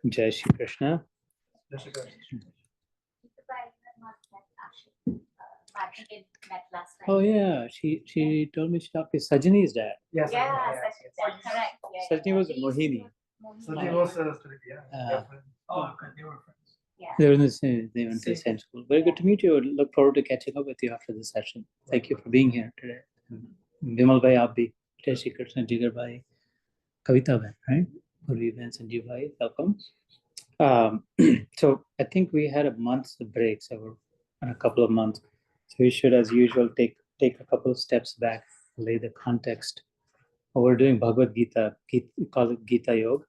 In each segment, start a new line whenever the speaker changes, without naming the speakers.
Jai Shri Krishna. Oh yeah, she told me she talked to Sajani's dad.
Yes.
Yeah, correct.
Sajani was Mohini.
Sajani was friends.
Oh, okay, they were friends. Yeah.
They were in the same. They went to the same school. Very good to meet you. Look forward to catching up with you after this session. Thank you for being here today. Vimal bhai, aap bhi. Jai Shri Krishna, Jigar bhai, Kavita bhai, right? Purvi and Sanjeev bhai, welcome. So I think we had a month's break, so we're in a couple of months. So we should, as usual, take a couple of steps back, lay the context. We're doing Bhagwad Gita, we call it Gita Yoga,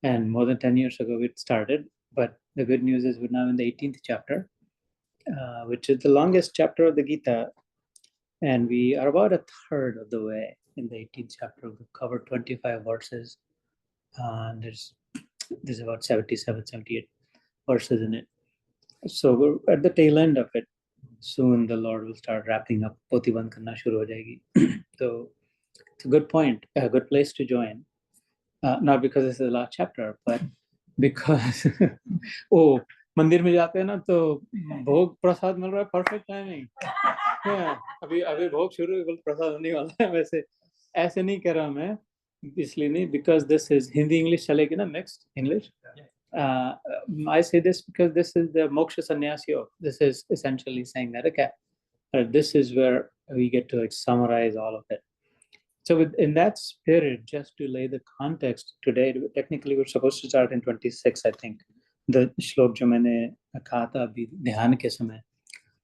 and more than 10 years ago it started. But the good news is we're now in the 18th chapter, which is the longest chapter of the Gita, and we are about a third of the way in the 18th chapter. We've covered 25 verses, and there's about 77, 78 verses in it. So we're at the tail end of it. Soon the Lord will start wrapping up. Poti band karna shuru ho jayegi. So it's a good point, a good place to join. Not because this is the last chapter, but because oh, मंदिर में जाते हैं ना तो भोग प्रसाद मिल रहा है, perfect timing. Yeah, अभी भोग शुरू है, प्रसाद होने वाला है. वैसे ऐसे नहीं कर रहा मैं, इसलिए नहीं, because this is Hindi English चलेगी ना, mixed English. I say this because this is the moksha sannyas yoga. This is essentially saying that, okay, this is where we get to like summarize all of it. So in that spirit, just to lay the context, today, technically we're supposed to start in 26, I think. The shlok jo maine kaha tha abhi dhyan ke samay,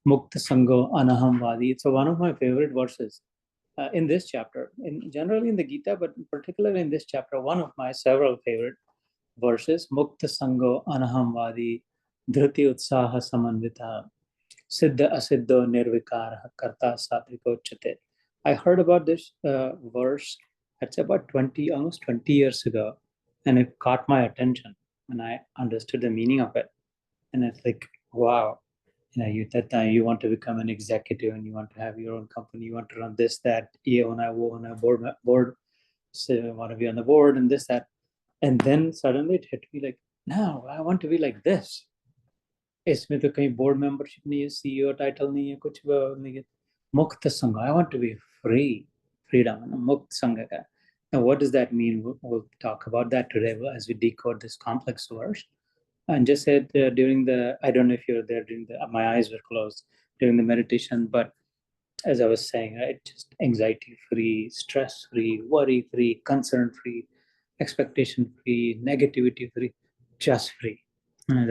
mukta sango anaham vadi. It's one of my favorite verses in this chapter, generally in the Gita, but particularly in this chapter, one of my several favorite verses. Mukta sango anaham vadi, dhriti utsaha samanvita, siddha asiddho nirvikara karta satvikochate. I heard about this verse, it's about almost 20 years ago, and it caught my attention and I understood the meaning of it. And it's like, wow, that time you want to become an executive and you want to have your own company, you want to run this, that, board, so you want to be on the board and this, that. And then suddenly it hit me like, no, I want to be like this. इसमें तो कहीं board membership नहीं है, CEO title नहीं है, कुछ नहीं है. Mukta Sangha, I want to be free, freedom, Mukta Sangha. And what does that mean? We'll talk about that today as we decode this complex verse. And just said during the, I don't know if you were there during my eyes were closed during the meditation, but as I was saying, right, just anxiety free, stress free, worry free, concern free, expectation free, negativity free, just free. And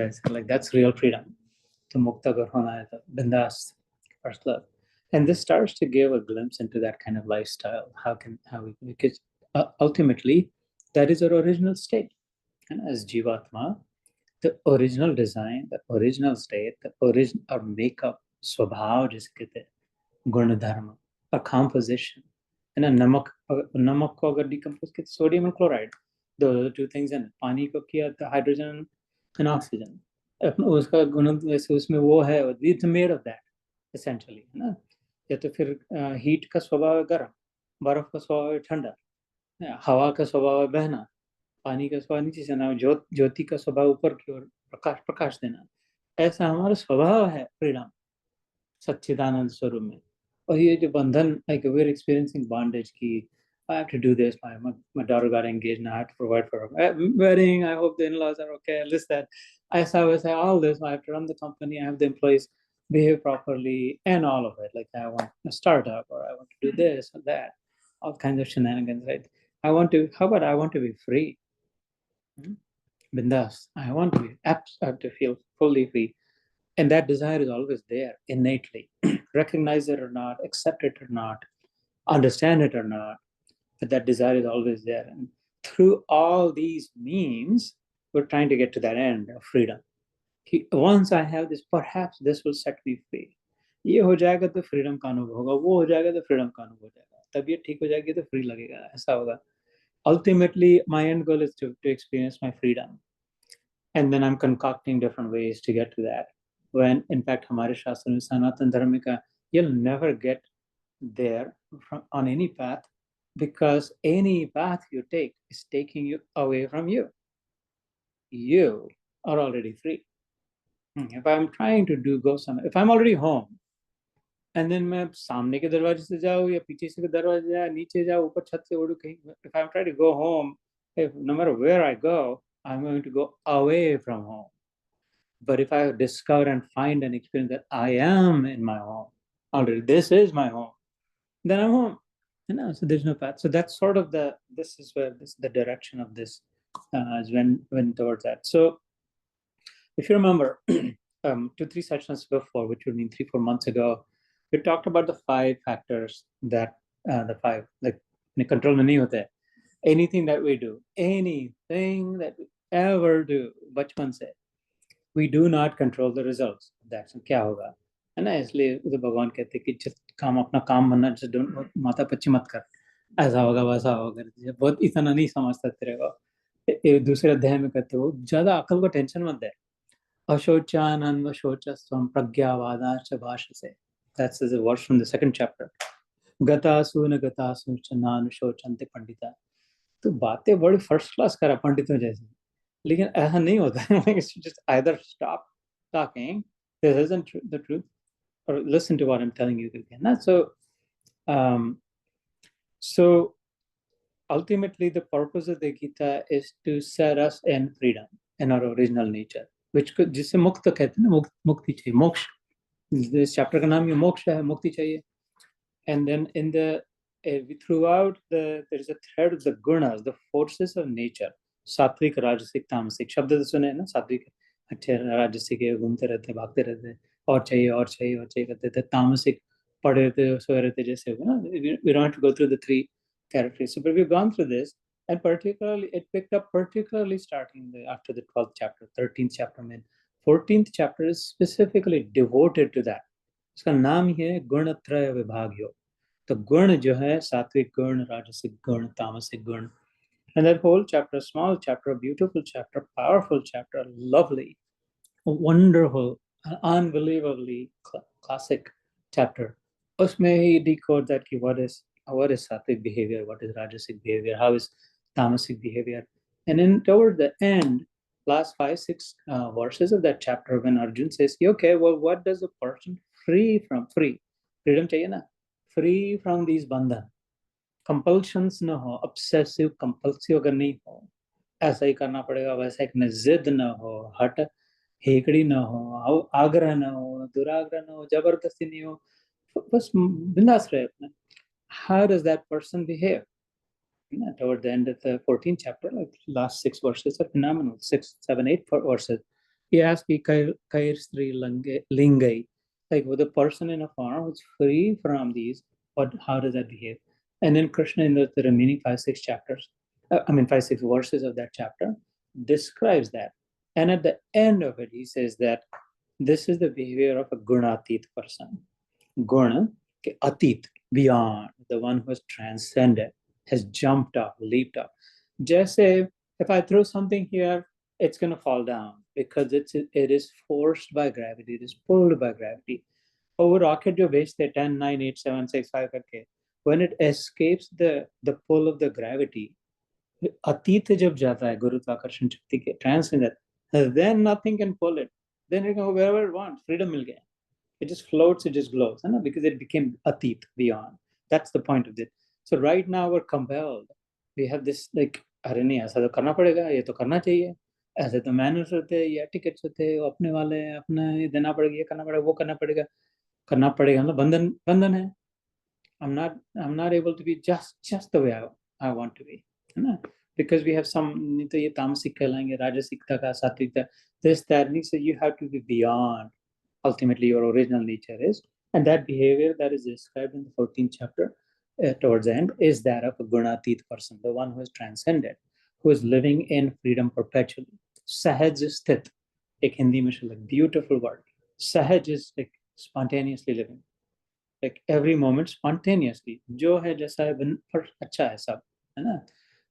that's real freedom. To Mukta Garhona, bindas, first love. And this starts to give a glimpse into that kind of lifestyle. Because ultimately, that is our original state. And as Jivatma, the original design, the original state, our makeup, swabhav, जिसे कहते हैं, guna dharma, a composition. And a namak ko agar decompose kya, sodium and chloride. Those are the two things in it. Pani ko kiya, the hydrogen and oxygen. उसका गुण वैसे उसमें वो है, it's made of that essentially, है ना. या तो फिर हीट का स्वभाव है गर्म, बर्फ का स्वभाव है ठंडा, हवा का स्वभाव है बहना, पानी का स्वभाव नीचे से ना, ज्योति का स्वभाव ऊपर की ओर प्रकाश देना. ऐसा हमारा स्वभाव है फ्रीडम, सच्चिदानंद स्वरूप में. और ये जो बंधन, like we're experiencing bondage की, I have to do this, my daughter got engaged and I have to provide for her wedding, I hope the in-laws are okay, this, that, I all this, I have to run the company, I have the employees behave properly, and all of it. Like I want a startup, or I want to do this or that, all kinds of shenanigans, right? How about I want to be free? Bindas. I want to have to feel fully free. And that desire is always there innately. Recognize it or not, accept it or not, understand it or not, but that desire is always there. And through all these means, we're trying to get to that end of freedom. Once I have this, perhaps this will set me free. ये हो जाएगा तो freedom का अनुभव होगा, वो हो जाएगा तो freedom का अनुभव हो जाएगा, तबीयत ठीक हो जाएगी तो free लगेगा, ऐसा होगा. Ultimately, my end goal is to experience my freedom. And then I'm concocting different ways to get to that. When in fact, हमारे शास्त्र में सनातन धर्म में कहा, you'll never get there on any path, because any path you take is taking you away from you. you are already free. If I'm trying to go somewhere, if I'm already home, and then मैं सामने के दरवाजे से जाऊँ या पीछे से दरवाजे जाए, नीचे जाऊँ, ऊपर छत से उड़ूँ कहीं, if I'm trying to go home, no matter where I go, I'm going to go away from home. But if I discover and find and experience that I am in my home already, this is my home, then I'm home. So there's no path. So that's sort of the direction of this is when towards that. So if you remember, 2-3 sessions before, which would mean 3-4 months ago, we talked about the 5 factors that the 5 like control mein nahi hote hai. Anything that we do, anything that we ever do, bachpan se, we do not control the results of the action. क्या होगा, है ना? इसलिए तो भगवान कहते हैं कि जब काम अपना काम बनना, जैसे माता पच्ची मत कर, ऐसा होगा वैसा होगा, बहुत इतना नहीं समझता तेरे को। दूसरे अध्याय में कहते हो ज्यादा अकल को टेंशन मत दे, अशोचानन्व शोचस्वम प्रज्ञावादाश्च भाषसे. That's the verse from the 2nd chapter. गतासु न गतासु च नानुशोचन्ते पंडिता. तो बातें बड़ी फर्स्ट क्लास करा पंडितों जैसे, लेकिन ऐसा नहीं होता है. Just either stop talking, this isn't the truth, or listen to what I'm telling you again. So ultimately the purpose of the Gita is to set us in freedom, in our original nature, which could जिसे मुक्त कहते हैं ना, मुक्ति चाहिए, मोक्ष. This chapter का नाम ये मोक्ष है, मुक्ति चाहिए. And then in the throughout there is a thread of the gunas, the forces of nature. सात्विक, राजसिक, तामसिक. शब्द तो सुने हैं ना, सात्विक अच्छे राजसिक है, घूमते रहते, भागते रहते, और चाहिए और चाहिए और चाहिए करते थे. तामसिक पढ़े रहते, सोए रहते, जैसे हो ना. We don't have to go through the 3 characteristics, but we've gone through this, and particularly it picked up particularly starting after the 12th chapter, 13th chapter में. 14th chapter is specifically devoted to that. इसका नाम ही है गुणत्रय विभाग योग. तो गुण जो है, सात्विक गुण, राजसिक गुण, तामसिक गुण. And that whole chapter, small chapter, beautiful chapter, powerful chapter, lovely, wonderful, unbelievably classic chapter. उसमें ही decode that ki what is sattvic behavior, what is rajasic behavior, how is tamasic behavior. And then toward the end, last 5-6 verses of that chapter, when Arjun says, okay, well, what does a person freedom चाहिए ना, free from these bandhan, compulsions न हो, obsessive compulsive अगर नहीं हो, ऐसा ही करना पड़ेगा, वैसा एक न जिद न हो, हट हेकड़ी न हो, आग्रह न हो, दुराग्रह न हो, जबरदस्ती नहीं हो, बस बिंदास रहे अपना. How does that person behave? Toward the end of the 14th chapter, like last 6 verses are phenomenal, 6, 7, 8 verses. He asks, kair sri lingai, like with a person in a form who's free from these, how does that behave? And then Krishna in the remaining 5-6 chapters, 5-6 verses of that chapter, describes that. And at the end of it, he says that this is the behavior of a gunatit person. Guna, atit, beyond, the one who has transcended, has jumped up, leaped up. Just say, if I throw something here, it's going to fall down because it is forced by gravity, it is pulled by gravity. Over rocket jo bhejte 10, 9, 8, 7, 6, 5 karke, when it escapes the pull of the gravity, atit jab jata hai gurutvaakarshan shakti ke, transcendent, then nothing can pull it. Then it can go wherever it wants, freedom mil gaya. It just floats, it just glows, because it became atit, beyond. That's the point of it. So right now we're compelled. We have this like, अरे नहीं ऐसा तो करना पड़ेगा, ये तो करना चाहिए, ऐसे तो मैनर्स होते हैं, ये एटिकेट्स होते हैं, अपने वाले अपना ये देना पड़ेगा, ये करना पड़ेगा, वो करना पड़ेगा मतलब बंधन है. I'm not able to be just the way I want to be, because we have some, तो ये तामसिक कहलाएंगे, राजसिकता का, सात्विकता, this that means that you have to be beyond ultimately your original nature is, and that behavior that is described in the 14th chapter towards the end is that of a gunatit person, the one who is transcended, who is living in freedom perpetually. Sahaj sthit, ek Hindi mein like beautiful word. Sahaj is like spontaneously living, like every moment spontaneously. जो है जैसा है पर अच्छा है सब, है ना?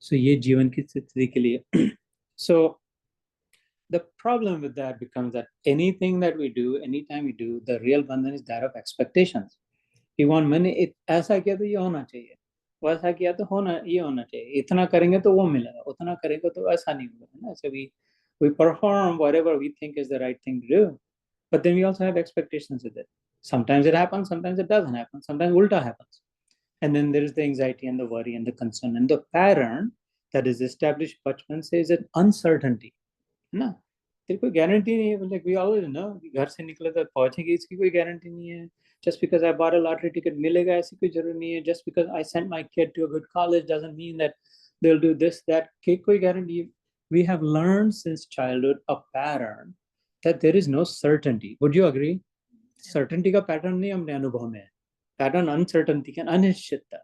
So ये जीवन की स्थिति के लिए. So the problem with that becomes that anything that we do, anytime we do, the real bandhan is that of expectations. We want money, ऐसा किया तो ये होना चाहिए, वैसा किया तो ये होना चाहिए, इतना करेंगे तो वो मिलेगा, उतना करेंगे तो ऐसा नहीं होगा, है ना? So We perform whatever we think is the right thing to do, but then we also have expectations with it. Sometimes it happens, sometimes it doesn't happen, sometimes ulta happens. And then there is the anxiety and the worry and the concern. And the pattern that is established bachpan se is an uncertainty. ना तेरे कोई guarantee नहीं है, like we always know घर से निकले तो पहुंचेंगे, इसकी कोई guarantee नहीं है. Just because I bought a lottery ticket मिलेगा ऐसी कोई जरूरी नहीं है. Just because I sent my kid to a good college doesn't mean that they'll do this, that. कोई guarantee. We have learned since childhood a pattern that there is no certainty. Would you agree? Certainty का pattern नहीं हमने अनुभव में है. Pattern uncertainty का अनिश्चितता.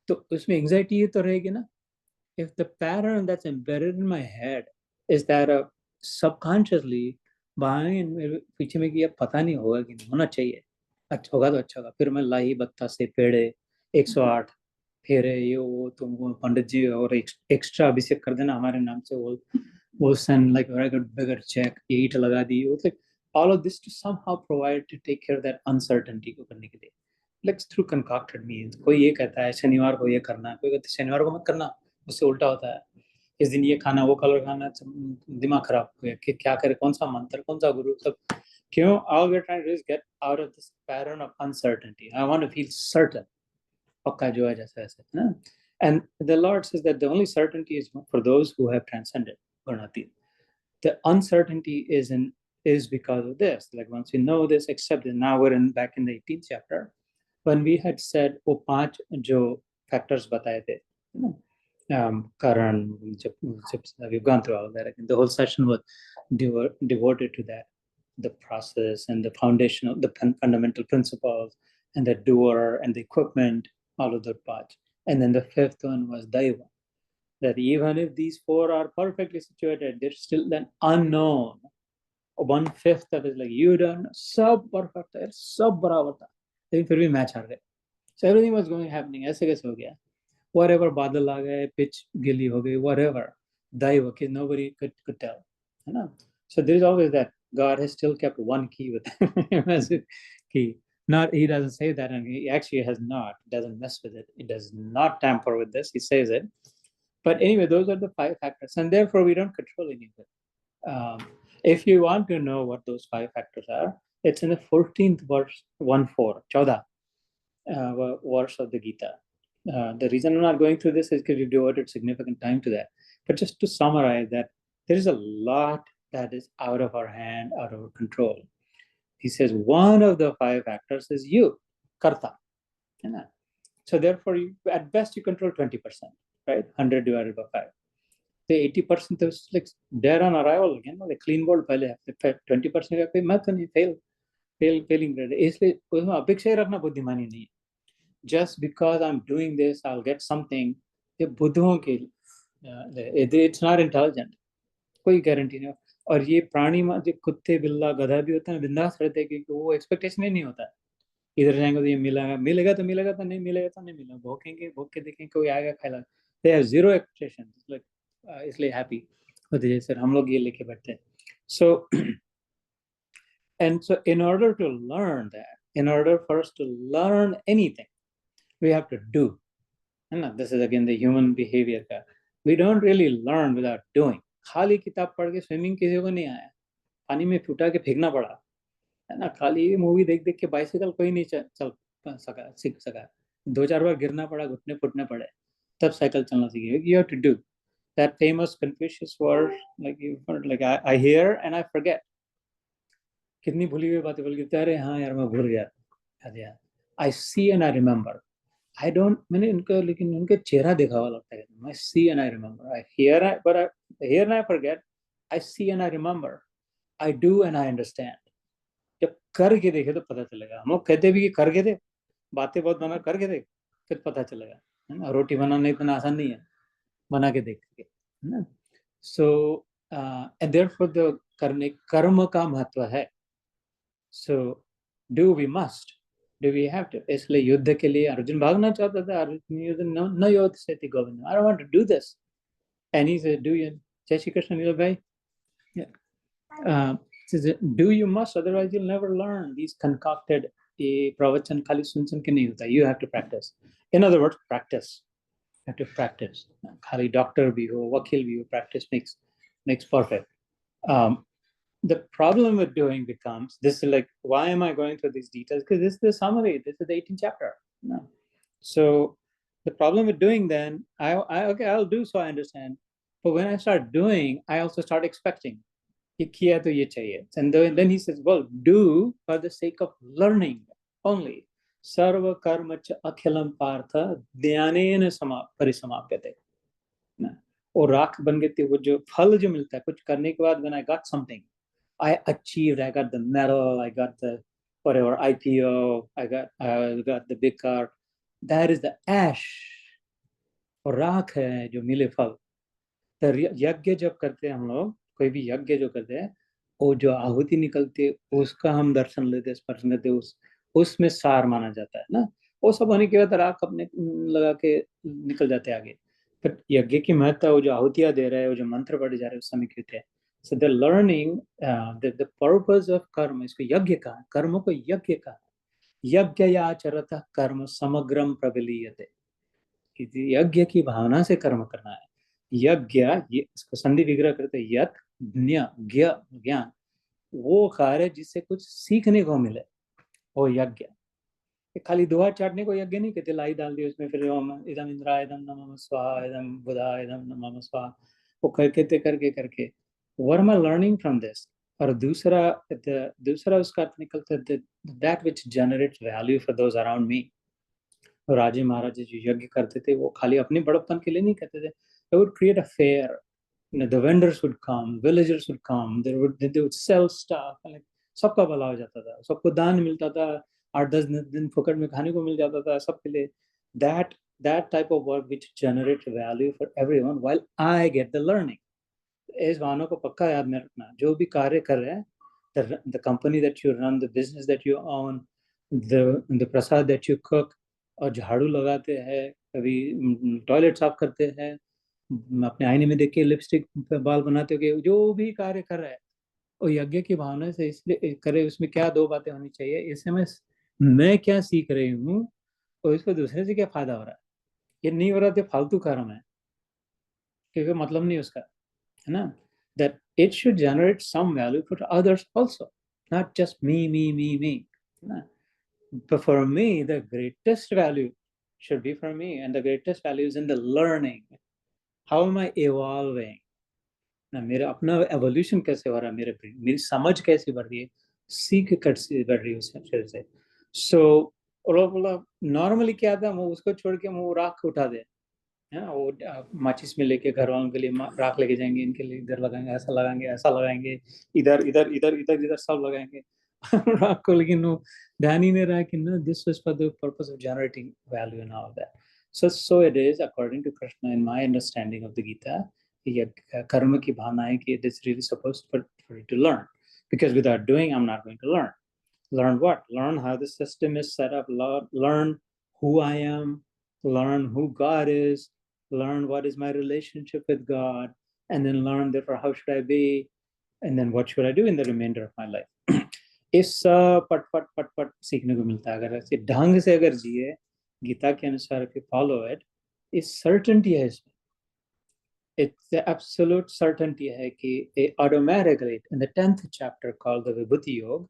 तो उसमें anxiety ये तो रहेगी ना. If the pattern that's embedded in my head is that subconsciously बाएं पीछे में कि अब पता नहीं होगा कि नहीं होना चाहिए, अच्छा होगा तो अच्छा होगा, फिर मैं लाई बत्ता से पेड़े 108 फेरे ये वो तुमको पंडित जी और एक्स्ट्रा अभिषेक कर देना हमारे नाम से, वो send like very good bigger check, ईट लगा दी, वो like all of this to somehow provide to take care of that uncertainty को करने के लिए, like through concocted means. कोई ये कहता है शनिवार को ये करना, कोई कहता है शनिवार को मत करना, उससे उल्टा होता है, इस दिन ये खाना वो कलर खाना, दिमाग खराब हो गया कि क्या करे, कौन सा मंत्र, कौन सा गुरु, सब क्यों. All we're trying to do is get out of this pattern of uncertainty. I want to feel certain. पक्का जो है जैसा ऐसे ना. And the Lord says that the only certainty is for those who have transcended Gurunati. The uncertainty is because of this. Like once we know this, accept it. Now we're back in the 18th chapter when we had said वो 5 जो factors बताए थे, Karan, we've gone through all of that. Again, the whole session was devoted to that, the process and the foundational, the fundamental principles, and the doer and the equipment, all of that part. And then the 5th one was Daiva, that even if these 4 are perfectly situated, there's still an unknown. 1/5 of it is like you done sub perfect, sub barabar tha, lekin fir bhi match har gaye. So everything was happening. ऐसे कैसे हो गया? Whatever बादल आ गए, pitch गिली हो गई, whatever, Daiva, nobody could tell. You know? So there is always that. God has still kept one key with him as a key. Not, he doesn't say that, and he actually has not. He doesn't mess with it. He does not tamper with this. He says it. But anyway, those are the 5 factors, and therefore we don't control any of it. If you want to know what those 5 factors are, it's in the 14th verse, 1-4, 14, verse of the Gita. The reason I'm not going through this is because we've devoted significant time to that. But just to summarize that, there is a lot that is out of our hand, out of our control. He says one of the 5 factors is you, karta. So therefore, at best, you control 20%, right? 100 divided by 5. The 80% is like dead on arrival again. The clean board, 20% का कोई मत नहीं, failing grade. इसलिए उसमें अपेक्षा रखना बुद्धिमानी नहीं है. Just because I'm doing this, I'll get something. ये बुद्धों के, it's not intelligent. कोई guarantee नहीं. और ये प्राणी जो कुत्ते बिल्ला गधा भी होता है, बिंदास रहते हैं क्योंकि वो एक्सपेक्टेशन ही नहीं होता है. इधर जाएंगे तो ये मिलेगा तो मिलेगा, तो नहीं मिलेगा तो नहीं मिलेगा. भूखेंगे, भूख के देखेंगे कोई आएगा खाएगा. They have zero expectations. Like इसलिए happy होते जैसे हम लोग ये लेके बैठते हैं. So and so in order to learn that, in order for us to learn anything, we have to do. And this is again the human behavior. We don't really learn without doing. खाली किताब पढ़ के swimming किसी को नहीं आया, पानी में फुटा के फेंकना पड़ा है ना. खाली मूवी देख देख के बाइसिकल कोई नहीं चल सका, सीख सका. 2-4 बार गिरना पड़ा, घुटने फुटने पड़े, तब साइकिल चलना सीखे. You have to do. That famous Confucius word, like I hear and I forget. कितनी भूली हुई बातें बोल के, अरे हाँ यार मैं भूल गया. I see and I remember. I don't, मैंने इनको, लेकिन उनके चेहरा देखा हुआ लगता है. I see and I remember. I hear, but I hear and I forget. I see and I remember. I do and I understand. जब करके देखे तो पता चलेगा. हम लोग कहते भी कि करके दे, बातें बहुत बना करके दे, फिर पता चलेगा. रोटी बनाना इतना आसान नहीं है, बना के देख के. So and therefore the करने कर्म का महत्व है. So do we must. Do we have to? इसलिए युद्ध के लिए अर्जुन भागना चाहता था. अर्जुन युद्ध न युद्ध से थी Govind. I don't want to do this. And he said, do you? जय श्री कृष्ण नील भाई. Says, do you must, otherwise you'll never learn. These concocted pravachan खाली सुन के नहीं होता. You have to practice. In other words, practice. You have to practice. खाली doctor भी हो, वकील भी हो, practice makes perfect. The problem with doing becomes, this is like, why am I going through these details? Because this is the summary, this is the 18th chapter. No. So the problem with doing then, okay, I'll do so I understand. But when I start doing, I also start expecting. And then he says, well, do for the sake of learning only. Sarva karma cha akhilam partha dhyanena parisamaapyate. और राख बन गई थी, वो जो फल जो मिलता है कुछ करने के बाद, when I got something, I achieved, I got the medal, I got the whatever IPO, I got the big car. That is the ash. और राख है जो मिले फल. तो यज्ञ जब करते हैं हम लोग, कोई भी यज्ञ जो करते हैं, वो जो आहुति निकलती है उसका हम दर्शन लेते, स्पर्श लेते, उसमें सार माना जाता है ना. वो सब होने के बाद राख अपने लगा के निकल जाते आगे. बट यज्ञ की महत्ता, वो जो आहुतियां दे रहे हैं, वो जो मंत्र पढ़े जा रहे हैं, उस समय क्यों थे. So the learning, the purpose of कर्म, इसको यज्ञ कहा, कर्म को यज्ञ कहा. यज्ञ या आचरत कर्म समग्रम प्रबलीयते. यज्ञ की भावना से कर्म करना है. यज्ञ, ये इसको संधि विग्रह करते हैं, यत ज्ञान, वो कार्य जिससे कुछ सीखने को मिले, वो यज्ञ. खाली दुआ चाटने को यज्ञ नहीं कहते. लाई डाल दी उसमें, फिर इदम इंद्रा इदम नमः स्वाहा, इदम बुधा इदम नमः स्वाहा, वो करके करके what am I learning from this. और दूसरा उसका अर्थ निकलता है that which generates value for those around me. राजे महाराजे जो यज्ञ करते थे, वो खाली अपने बड़प्पन के लिए नहीं करते थे. They would create a fair, the vendors would come, villagers would come, they would sell stuff, like सबका भला हो जाता था, सबको दान मिलता था, 8-10 दिन फुकट में खाने को मिल जाता था सबके लिए. That type of work which generates value for everyone while I get the learning. इस भावना को पक्का याद में रखना. जो भी कार्य कर रहे हैं, the company that you run, the business that you own, the prasad that you cook, और झाड़ू लगाते हैं, कभी टॉयलेट साफ करते हैं, अपने आईने में देख के लिपस्टिक पे बाल बनाते हो, जो भी कार्य कर रहा है वो यज्ञ की भावना से इसलिए करे. उसमें क्या दो बातें होनी चाहिए. इससे मैं क्या सीख रही हूँ और इसको दूसरे से क्या फायदा हो रहा है. ये नहीं हो रहा तो फालतू कर्म है, क्योंकि मतलब नहीं उसका, है ना. That it should generate some value for others also, not just me. But for me, the greatest value should be for me, and the greatest value is in the learning. How am I evolving? ना मेरा अपना evolution कैसे हो रहा है, मेरी समझ कैसे बढ़ रही है, सीख कैसे बढ़ रही है उस शरीर से. So बोला नॉर्मली क्या था, वो उसको छोड़ के वो राख उठा दे, वो माचिस में लेके घर वालों के लिए राख लेके जाएंगे, इनके लिए इधर लगाएंगे, ऐसा लगाएंगे, इधर सब लगाएंगे राख को. लेकिन वो ध्यान ही नहीं रहा कि ना, this was for the purpose of generating value and all that. So it is according to Krishna, in my understanding of the Gita, ये कर्म की भावना है कि it is really supposed for you to learn, because without doing I'm not going to learn. Learn what? Learn how the system is set up. Learn who I am. Learn who God is. Learn what is my relationship with God, and then learn therefore how should I be, and then what should I do in the remainder of my life. इस पट सीखने को मिलता है. अगर ऐसे ढंग से अगर जिए गीता के अनुसार, if you follow it, इस certainty है इसमें. It's the absolute certainty है कि automatically in the 10th chapter called the Vibhuti Yoga,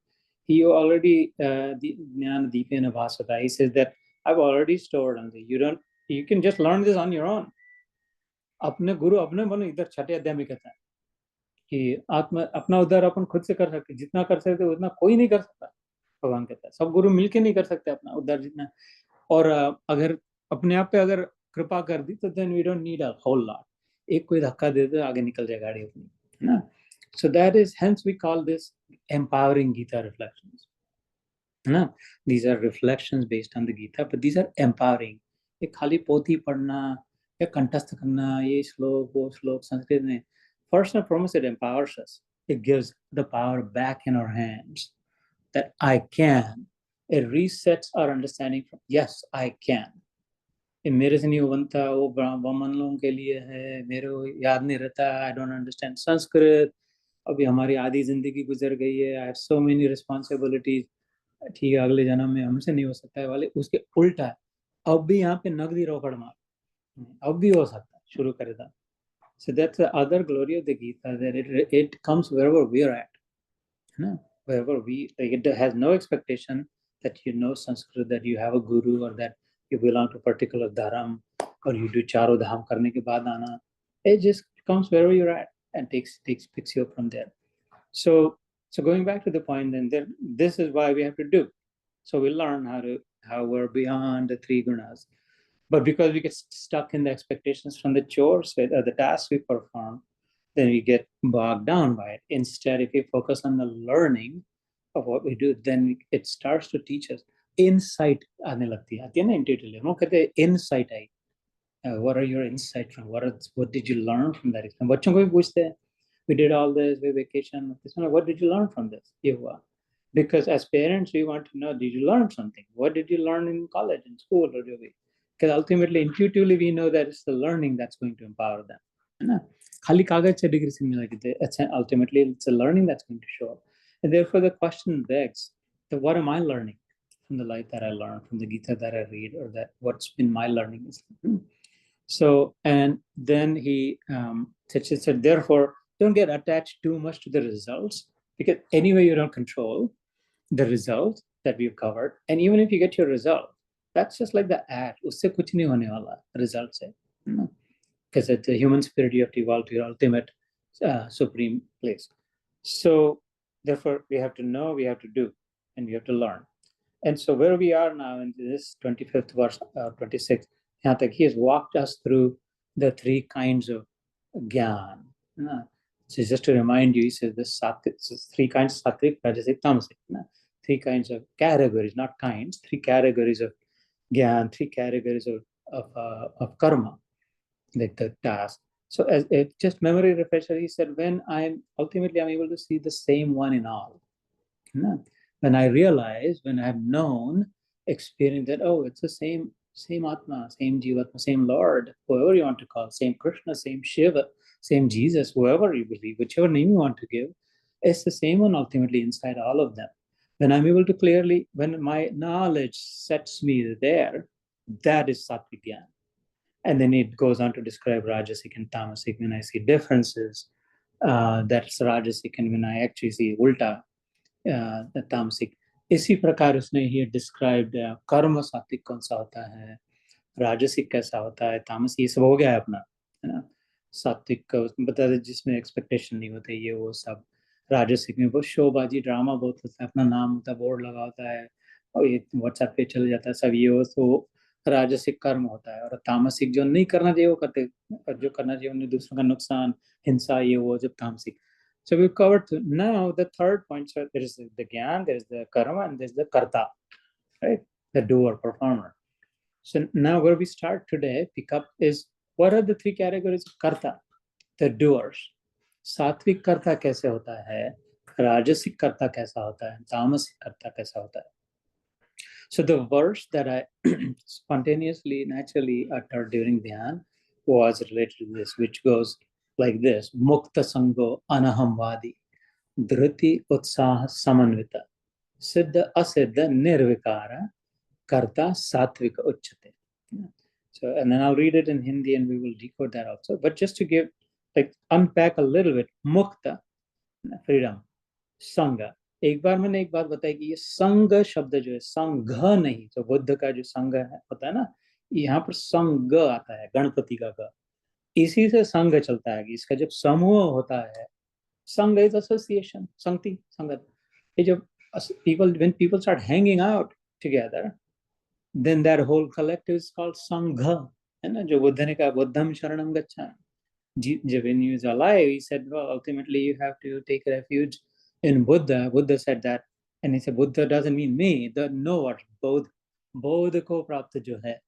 he already Jnana Deepena Bhasata, he says that I've already stored on the, you can just learn this on your own. अपने गुरु अपने बनो. इधर छठे अध्याय में कहता है कि आत्मा अपना उद्धार अपन खुद से कर सकते, जितना कर सकते उतना कोई नहीं कर सकता. भगवान कहता है सब गुरु मिलके नहीं कर सकते अपना उद्धार जितना. और अगर अपने आप पे अगर कृपा कर दी तो then we don't need a whole lot. एक कोई धक्का दे दे आगे निकल जाए गाड़ी अपनी, है ना. So that is, hence we call this empowering Gita reflections, है ना. These are reflections based on the Gita, but these are empowering. ये खाली पोथी पढ़ना या कंठस्थ करना, ये श्लोक वो श्लोक संस्कृत में, first and foremost it empowers us. It gives the power back in our hands that I can. It resets our understanding from yes I can. ये मेरे से नहीं बनता, वो ब्राह्मण लोगों के लिए है, मेरे को याद नहीं रहता, I don't understand संस्कृत, अभी हमारी आधी जिंदगी गुजर गई है, I have so many responsibilities, ठीक है अगले जन्म में हमसे नहीं हो सकता है वाले. उसके उल्टा अब भी यहाँ पे नगदी रोकड़ मार, अब भी हो सकता है, शुरू करे था. So that's the other glory of the Gita, that it comes wherever we are at. Wherever like, it has no expectation that you know Sanskrit, that you have a guru, or that you belong to a particular dharam, or you do charo dham karne ke baad aana. It just comes wherever you're at and picks you up from there. So going back to the point, then this is why we have to do. So we learn how we're beyond the three gunas. But because we get stuck in the expectations from the chores or the tasks we perform, then we get bogged down by it. Instead, if we focus on the learning of what we do, then it starts to teach us. Insight aane lagti hai. Aati hai na intuitively. हम लोग कहते हैं insight I. What are your insight from? What did you learn from that? बच्चों को भी पूछते हैं. We did all this, we vacation. What did you learn from this? ये हुआ. Because as parents, we want to know, did you learn something? What did you learn in college, in school, or do we? Because ultimately, intuitively, we know that it's the learning that's going to empower them. खाली कागज से degree से मिला के ultimately it's the learning that's going to show up. And therefore the question begs, that what am I learning from the life that I learned, from the Gita that I read, or that what's been my learning is. So, and then he said, therefore, don't get attached too much to the results, because anyway you don't control the result that we've covered. And even if you get your result, that's just like the ad. Usse kuch nahi hone wala result se. Because it's the human spirit, you have to evolve to your ultimate supreme place. So therefore, we have to know, we have to do, and we have to learn. And so where we are now in this 25th verse, 26th, he has walked us through the three kinds of gyan. So just to remind you, he says this three kinds, sattvic, rajasic, tamasic. Three kinds of categories, not kinds, three categories of gyan, three categories of karma, like the task. So as just memory refresher, he said, when I'm able to see the same one in all. When I realize, when I've known, experienced that, oh, it's the same Atma, same Jivatma, same Lord, whoever you want to call, same Krishna, same Shiva, same Jesus, whoever you believe, whichever name you want to give, it's the same one ultimately inside all of them. When I'm able to clearly, when my knowledge sets me there, that is Sattvic Gyan. And then it goes on to describe Rajasic and Tamasic. When I see differences, that's Rajasic, and when I actually see Ulta, the Tamasic. इसी प्रकार उसने ही described कर्म सात्विक कौन सा होता है, राजसिक कैसा होता है, तामसिक, ये सब हो गया है अपना, है ना. सात्विक का बता दे जिसमें एक्सपेक्टेशन नहीं होते, ये वो सब. राजसिक में वो शोबाजी ड्रामा बहुत होता है, अपना नाम होता है, बोर्ड लगा होता है, और ये व्हाट्सएप पे चल जाता है सब, ये वो. तो राजसिक कर्म होता है. और तामसिक जो नहीं करना चाहिए वो करते, और जो करना चाहिए उन्हें दूसरों का नुकसान, हिंसा, ये वो, जब तामसिक. So we've covered now the third point. So there is the Gyan, there is the Karma, and there is the Karta, right? The doer, performer. So now where we start today, pick up, is what are the three categories of Karta? The doers. Sattvic Karta kaise hota hai? Rajasic Karta kaisa hota hai? Tamasic Karta kaisa hota hai? So the verse that I spontaneously, naturally uttered during Dhyan was related to this, which goes like this: Mukta Sango Anahamvadi, Dhruti Utsaha Samanvita, Siddha Asiddha Nirvikara, Karta Satvika Uchate. So, and then I'll read it in Hindi and we will decode that also. But just to give, like, unpack a little bit, Mukta, freedom, Sangha. एक बार मैंने एक बात बताई कि ये संग शब्द जो है, संघ नहीं, तो बुद्ध का जो संघ होता है ना, यहाँ पर संग आता है, गणपति का ग, इसी से संघ चलता है कि इसका जब समूह होता है, संघ इज एसोसिएशन, संगति, संगत. ये जब when people start hanging out together, then that whole collective is called sangha. है ना, जो बुद्ध ने कहा, बुद्धम शरणम गच्छामि. जब when he was alive, he said, well, ultimately you have to take refuge in Buddha. Buddha said that, and he said, Buddha doesn't mean me, the knower, both को प्राप्त जो है,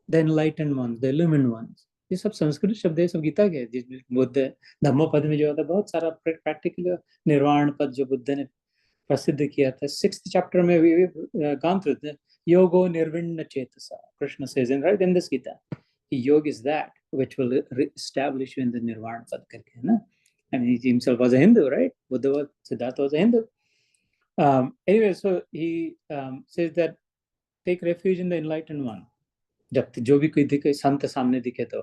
the enlightened ones, the illumined ones. ये सब संस्कृत शब्द है, सब गीता के, जिस बुद्ध धम्म पद में जो होता है, बहुत सारा प्रैक्टिकल निर्वाण पद जो बुद्ध ने प्रसिद्ध किया था. 6th chapter में we gone through the yogo nirvinna chetasa. Krishna says in this Gita, yoga is that which will establish you in the nirvana pad karke, na. I mean, he himself was a Hindu, right? Buddha was, Siddhartha was a Hindu. Anyway, so he says that take refuge in the enlightened one. जब जो भी कोई दिखे, संत सामने दिखे तो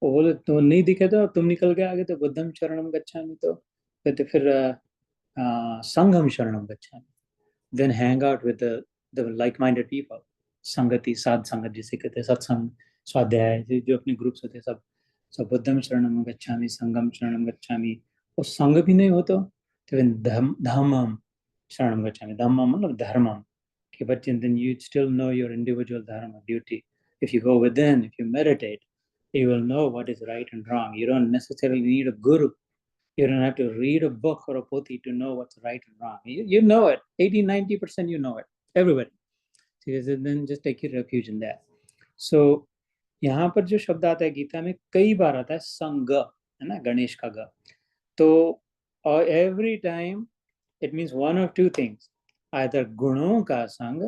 वो बोले तो नहीं दिखे तो तुम निकल गए आगे, तो बुद्धम शरणम गच्छामि, तो कहते फिर संघम शरणम गच्छामि, then hang out with the like minded people, संगति साध संगत जिसे कहते हैं, सत्संग स्वाध्याय जो अपने ग्रुप्स होते हैं सब, सब बुद्धम शरणम गच्छामि संगम शरणम गच्छामि। और संग भी नहीं हो तो फिर धम्मम शरणम गच्छामि, धम्मम मतलब धर्मम, कि but then you still know your individual dharma duty. If you go within, if you meditate, you will know what is right and wrong. You don't necessarily need a guru. You don't have to read a book or a poti to know what's right and wrong. You know it. 80-90% you know it. Everybody. So then just take your refuge in that. So यहाँ पर जो शब्द आता है गीता में कई बार आता है संग, है ना, गणेश का ग, तो every time it means one of two things, either गुणों का संग,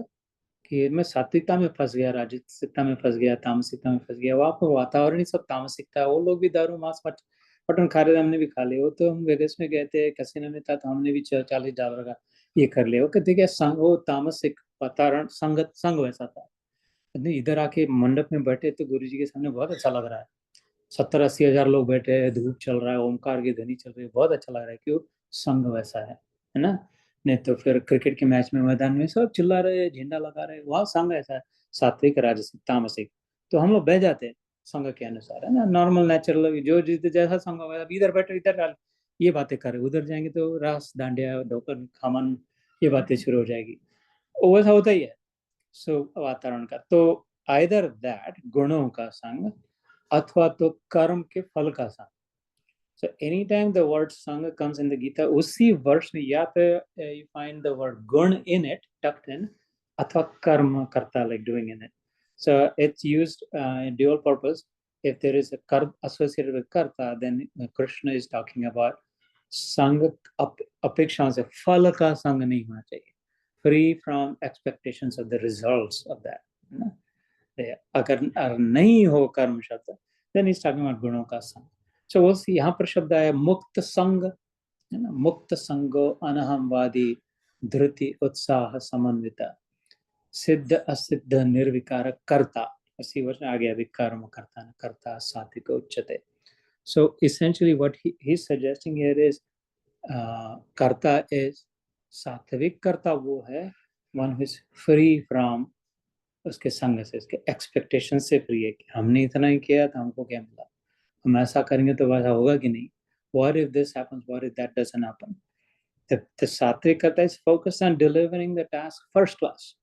कि मैं सात्विकता में फंस गया, राजसिकता में फंस गया, तामसिकता में फंस गया, वहाँ पर वातावरण ही सब तामसिकता है। वो लोग भी दारू मांस मटन खा रहे थे, हमने भी खा लिया। वो तो हम वेगस में गए थे, कैसीनो में था, तो हमने भी $40 का ये कर लिया। वो कहते क्या संग, वो तामसिक वातावरण, संग वैसा था। इधर आके मंडप में बैठे तो गुरु जी के सामने बहुत अच्छा लग रहा है, 70-80 हजार लोग बैठे हैं, धूप चल रहा है, ओमकार की ध्वनि चल रही है, बहुत अच्छा लग रहा है, क्यों, संग वैसा है ना। नहीं तो फिर क्रिकेट के मैच में मैदान में सब चिल्ला रहे हैं, झंडा लगा रहे हैं, वहाँ संग ऐसा है, सात्विक राजसिक तामसिक, तो हम लोग बह जाते हैं संघ के अनुसार, है ना, नॉर्मल नेचुरल, जो जिस जैसा संघ होगा, इधर बैठो इधर डाल, ये बातें करे, उधर जाएंगे तो रास दांडिया ढोकर खामन, ये बातें शुरू हो जाएगी, वैसा होता ही है। सो वातावरण का तो आइदर दैट गुणों का संग, अथवा तो कर्म के फल का संग। So anytime the word sangha comes in the Gita, उसी वर्ष में या तो you find the word gun in it, tucked in, अथवा कर्म करता, like doing in it. So it's used in dual purpose. If there is a karma associated with karta, then Krishna is talking about संग, अपेक्षा से फल का संग नहीं होना चाहिए, free from expectations of the results of that, है ना। अगर नहीं हो कर्म शब्द, then he's talking about गुणों का संग। So वो यहाँ पर शब्द आया मुक्त संग, है ना, मुक्त संगो अनहमवादी धृति उत्साह समन्विता सिद्ध असिद्ध निर्विकार कर्ता, उसी वर्ष आ गया विकर्म कर्ता न कर्ता सात्विक उच्चते। So essentially what he's suggesting here is कर्ता is सात्विक कर्ता वो है one who is free from उसके संग से, उसके एक्सपेक्टेशन से फ्री है, कि हमने इतना ही किया तो हमको क्या मिला, हम ऐसा करेंगे तो वैसा होगा कि नहीं, what if this happens, what if that doesn't happen. The sattvic karta is focused on delivering the task first class.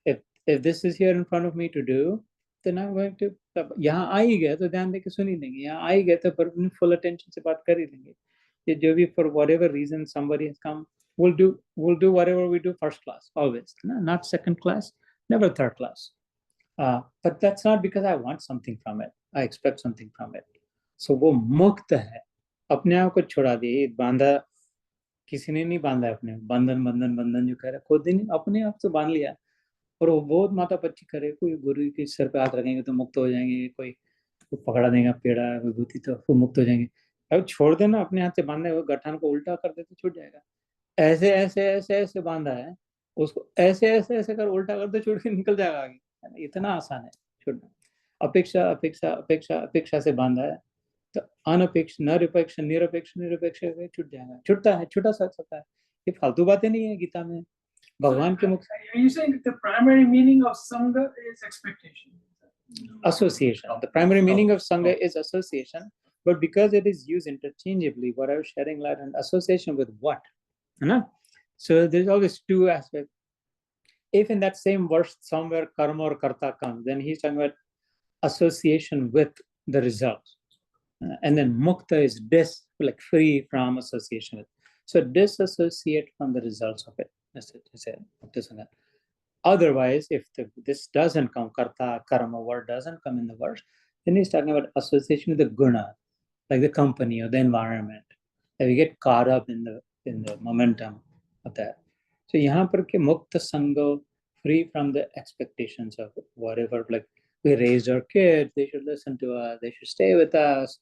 If this is here in front of me to do, then I'm going to, यहाँ आ ही गया तो ध्यान देके सुन ही लेंगे, यहाँ आ ही गया तो पर फुल अटेंशन से बात कर ही लेंगे। ये जो भी for whatever reason somebody has come, we'll do whatever we do first class always, not second class, never third class. But that's not because I want something from it, I expect something from it. So वो मुक्त है, अपने आप को छुड़ा दिए, बांधा किसी ने नहीं बांधा है, अपने बंधन बंधन बंधन जो कह रहा है खुद ही अपने आप से बांध लिया। और वो बहुत माता पच्ची करे, कोई गुरु के सर पे हाथ रखेंगे तो मुक्त हो जाएंगे, कोई पकड़ा देगा पेड़ा विभूति तो वो मुक्त हो जाएंगे। अब छोड़ देना, अपने हाथ से बांधा है, वो गठान को उल्टा कर दे तो छूट जाएगा। ऐसे ऐसे ऐसे ऐसे बांधा है, उसको ऐसे ऐसे ऐसे कर उल्टा कर दे, छूट के निकल जाएगा आगे, इतना आसान है छूटना। अपेक्षा अपेक्षा अपेक्षा अपेक्षा से बांधा है, तो अनपेक्ष निरपेक्ष निरपेक्ष निरपेक्ष छूट जाएगा, छूटता है, छूटा सकता है। ये फालतू बातें नहीं है गीता में, भगवान के मुख।
You saying the primary meaning of sangha is expectation?
Association. The primary meaning of sangha is association, but because it is used interchangeably, what I was sharing light on, association with what? So there's always two aspects. If in that same verse somewhere karma or karta comes, then he's talking about association with the result. And then mukta is like free from association with. So disassociate from the results of it. That's it. Otherwise, if this doesn't come, karta, karma word doesn't come in the verse, then he's talking about association with the guna, like the company or the environment. That we get caught up in the momentum of that. So यहाँ पर के मुक्त संग, free from the expectations of whatever, like we raised our kids, they should listen to us, they should stay with us,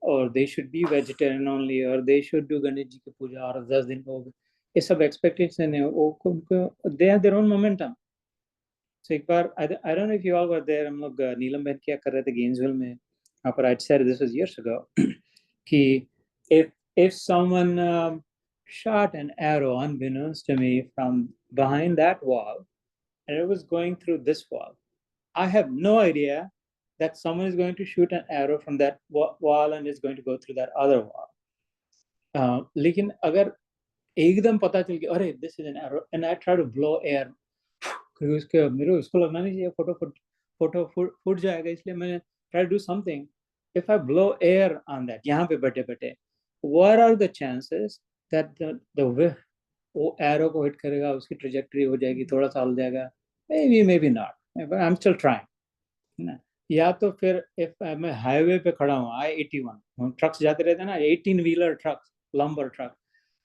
or they should be vegetarian only, or they should do Ganesh ji ki puja, और 10 दिन हो गए, ये सब expectation है, उनको they have their own momentum. So एक बार I don't know if you all were there, हम लोग नीलम बहन क्या कर रहे थे गेंसविल में, but I'd said this was years ago, कि if someone shot an arrow unbeknownst to me from behind that wall, and it was going through this wall, I have no idea that someone is going to shoot an arrow from that wall and is going to go through that other wall. लेकिन अगर एकदम पता चल गया, अरे this is an arrow, and I try to blow air, क्योंकि उसके मेरे उसको लगना नहीं चाहिए फोटो फूट जाएगा, इसलिए मैंने try to do something. If I blow air on that, यहाँ पे बैठे what are the chances that the whiff वो arrow को hit करेगा, उसकी trajectory हो जाएगी, थोड़ा सा हल जाएगा, maybe not, but I'm still trying. ना, या तो फिर if मैं हाईवे पे खड़ा हूँ, I-81 ट्रक्स जाते रहते हैं ना, 18-wheeler trucks, lumber truck,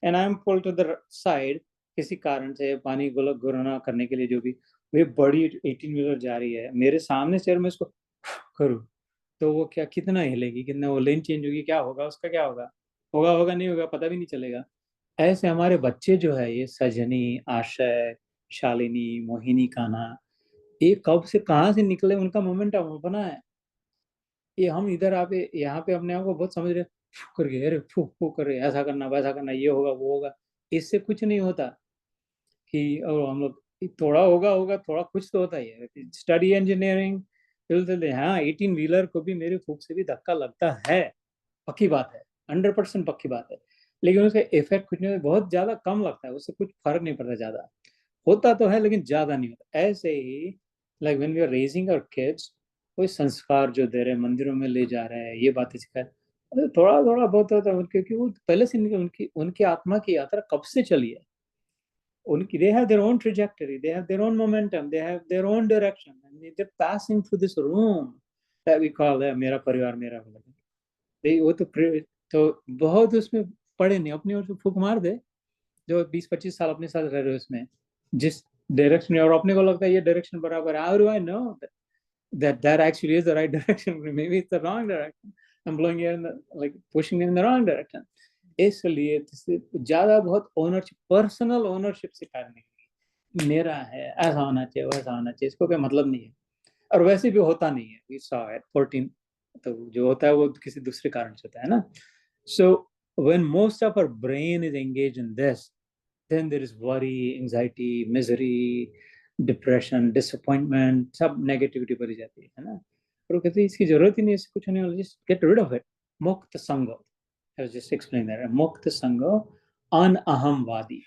and I'm pulled to the side किसी कारण से, पानी गुराना करने के लिए, जो भी वे बड़ी 18-wheeler जा रही है मेरे सामने से, मैं इसको करूँ तो वो क्या कितना हिलेगी, कितना वो लेन चेंज होगी, क्या होगा उसका, क्या होगा होगा नहीं होगा पता भी नहीं चलेगा. ऐसे हमारे बच्चे जो है, ये सजनी, आशय, शालिनी, मोहिनी, कान्हा, ये कब से कहाँ से निकले, उनका मोमेंटम बना है. ये हम इधर यहाँ पे अपने आप को बहुत समझ रहे करके, अरे फूक फूक कर रहे, ऐसा करना वैसा करना, ये होगा वो होगा. इससे कुछ नहीं होता कि और हम लोग थोड़ा होगा थोड़ा कुछ तो होता ही है. स्टडी इंजीनियरिंग, हाँ 18-wheeler को भी मेरे फूक से भी धक्का लगता है, पक्की बात है, 100% पक्की बात है, लेकिन उसका इफेक्ट कुछ नहीं, बहुत ज्यादा कम लगता है, उससे कुछ फर्क नहीं पड़ता, ज्यादा होता तो है लेकिन ज्यादा नहीं होता. ऐसे ही like when we are raising our kids, कोई संस्कार जो दे रहे हैं, मंदिरों में ले जा रहे हैं, ये बातें सिखा रहे, थोड़ा थोड़ा बहुत होता है, क्योंकि वो पहले से उनकी आत्मा की यात्रा कब से चली है, उनकी, they have their own trajectory, they have their own momentum, they have their own direction, and they're passing through this room that we call मेरा परिवार मेरा भाई. वो तो बहुत उसमें पड़े नहीं, अपनी ओर से फूक मार दे, जो 20-25 साल अपने साथ रह रहे हो उसमें, जिस डायरेक्शन में, और अपने को लगता है ये डायरेक्शन बराबर है. How do I know that actually is the right direction? Maybe it's the wrong direction. I'm blowing it in the, like pushing it in the wrong direction. इसलिए ज्यादा बहुत ओनरशिप, पर्सनल ओनरशिप से कार्य नहीं, मेरा है, ऐसा होना चाहिए वैसा होना चाहिए, इसको कोई मतलब नहीं है, और वैसे भी होता नहीं है. We saw it 14, तो जो होता है वो किसी दूसरे कारण से होता है ना. So when most of our brain is engaged in this, then there is worry, anxiety, misery, depression, disappointment, सब negativity भरी जाती है ना. और वो कहते हैं इसकी जरूरत ही नहीं, इससे कुछ नहीं होगा, just get rid of it. मुक्त संग, I was just explaining that. मुक्त संग, अनअहमवादी.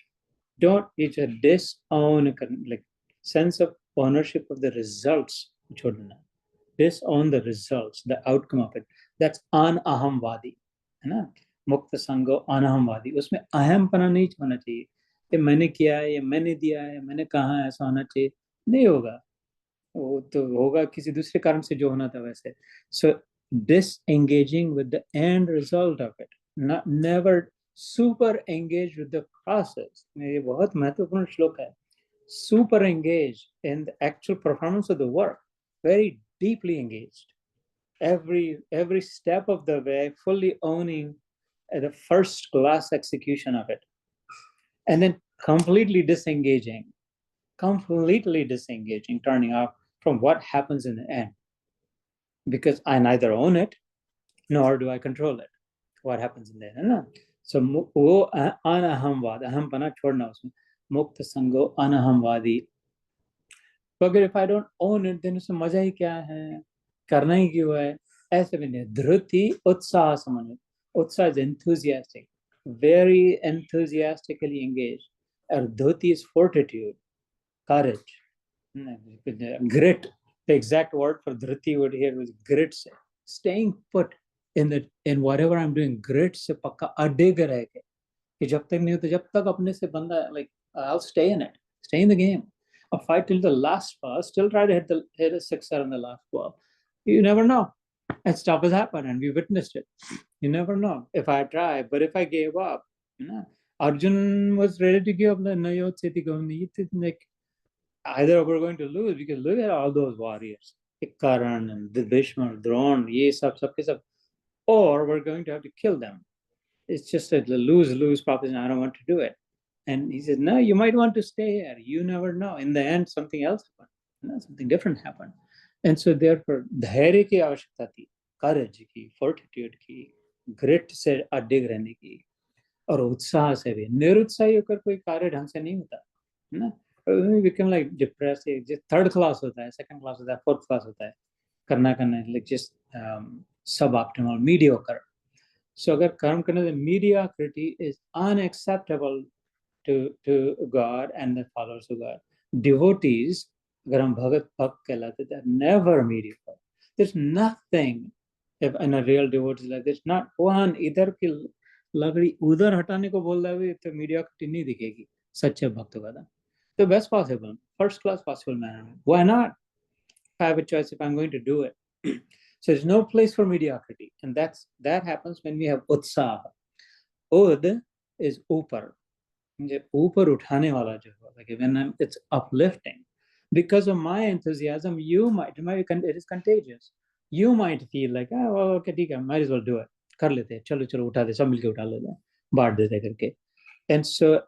Don't, it's a disown, like sense of ownership of the results. छोड़ना, disown the results, the outcome of it. That's अनअहमवादी, है ना. मुक्त संग अनअहमवादी, उसमें अहमपना नहीं होना चाहिए, ये मैंने किया है, ये मैंने दिया है, मैंने कहा है, ऐसा होना चाहिए, नहीं होगा. वो तो होगा किसी दूसरे कारण से जो होना था वैसे. So disengaging with the end result of it, not never super engaged with the process. ये बहुत महत्वपूर्ण श्लोक है. Super engaged in the actual performance of the work, very deeply engaged, every step of the way, fully owning the first class execution of it, and then completely disengaging, turning off from what happens in the end, because I neither own it nor do I control it, what happens in the end, है ना. So वो अनअहमवाद, अहमपना छोड़ना उसमें, मुक्त संगो अनअहमवादी. अगर if I don't own it, then उसमें मजा ही क्या है, करना ही क्यों है, ऐसे भी नहीं. धृति उत्साह समन्वित, उत्साह is enthusiastic, very enthusiastically engaged, and dhoti is fortitude, courage, grit. The exact word for dhriti word here was grit, staying put in whatever I'm doing. Grit से पक्का अडिग रह के, कि जब तक नहीं होता, जब तक अपने से बंदा, like I'll stay in it, stay in the game. I'll fight till the last ball, still try to hit a sixer on the last ball. You never know, and stuff has happened, and we witnessed it. You never know. If I try, but if I gave up, you know, Arjun was ready to give up. Like, either we're going to lose, because look at all those warriors, Karan and the Bhishma, Dron, or we're going to have to kill them. It's just a lose-lose proposition. I don't want to do it. And he says, no, you might want to stay here. You never know. In the end, something else happened. You know, something different happened. And so therefore, dhairya ki avashyakta thi, करेज की, fortitude की, grit से अडिग रहने की, और उत्साह से भी। निरुत्साही होकर कोई कार्य ढंग से नहीं होता है ना। Become like depress, third class होता है, सेकंड क्लास होता है, फोर्थ क्लास होता है, करना लाइक जस्ट सब ऑप्टिमल मीडियोकर। सो अगर कर्म करने से mediocrity is unacceptable to God and the followers of God. Devotees, अगर हम भगत भक्त कहलाते, they're never mediocre. There's nothing, if in a real devotee life, there's not one इधर की लकड़ी उधर हटाने को बोल रहा है तो mediocrity नहीं दिखेगी सच्चे भक्तों का। The best possible, first class possible manner. Why not? I have a choice if I'm going to do it. So there's no place for mediocrity, and that happens when we have utsaha. Ud is upar. ऊपर उठाने वाला जो है, like when it's uplifting. Because of my enthusiasm, it is contagious. You might feel like, oh, well, okay, ठीक है, might as well do it. कर लेते हैं, चलो चलो उठा दे, सब मिलके उठा लेते हैं, बांट देते करके. And so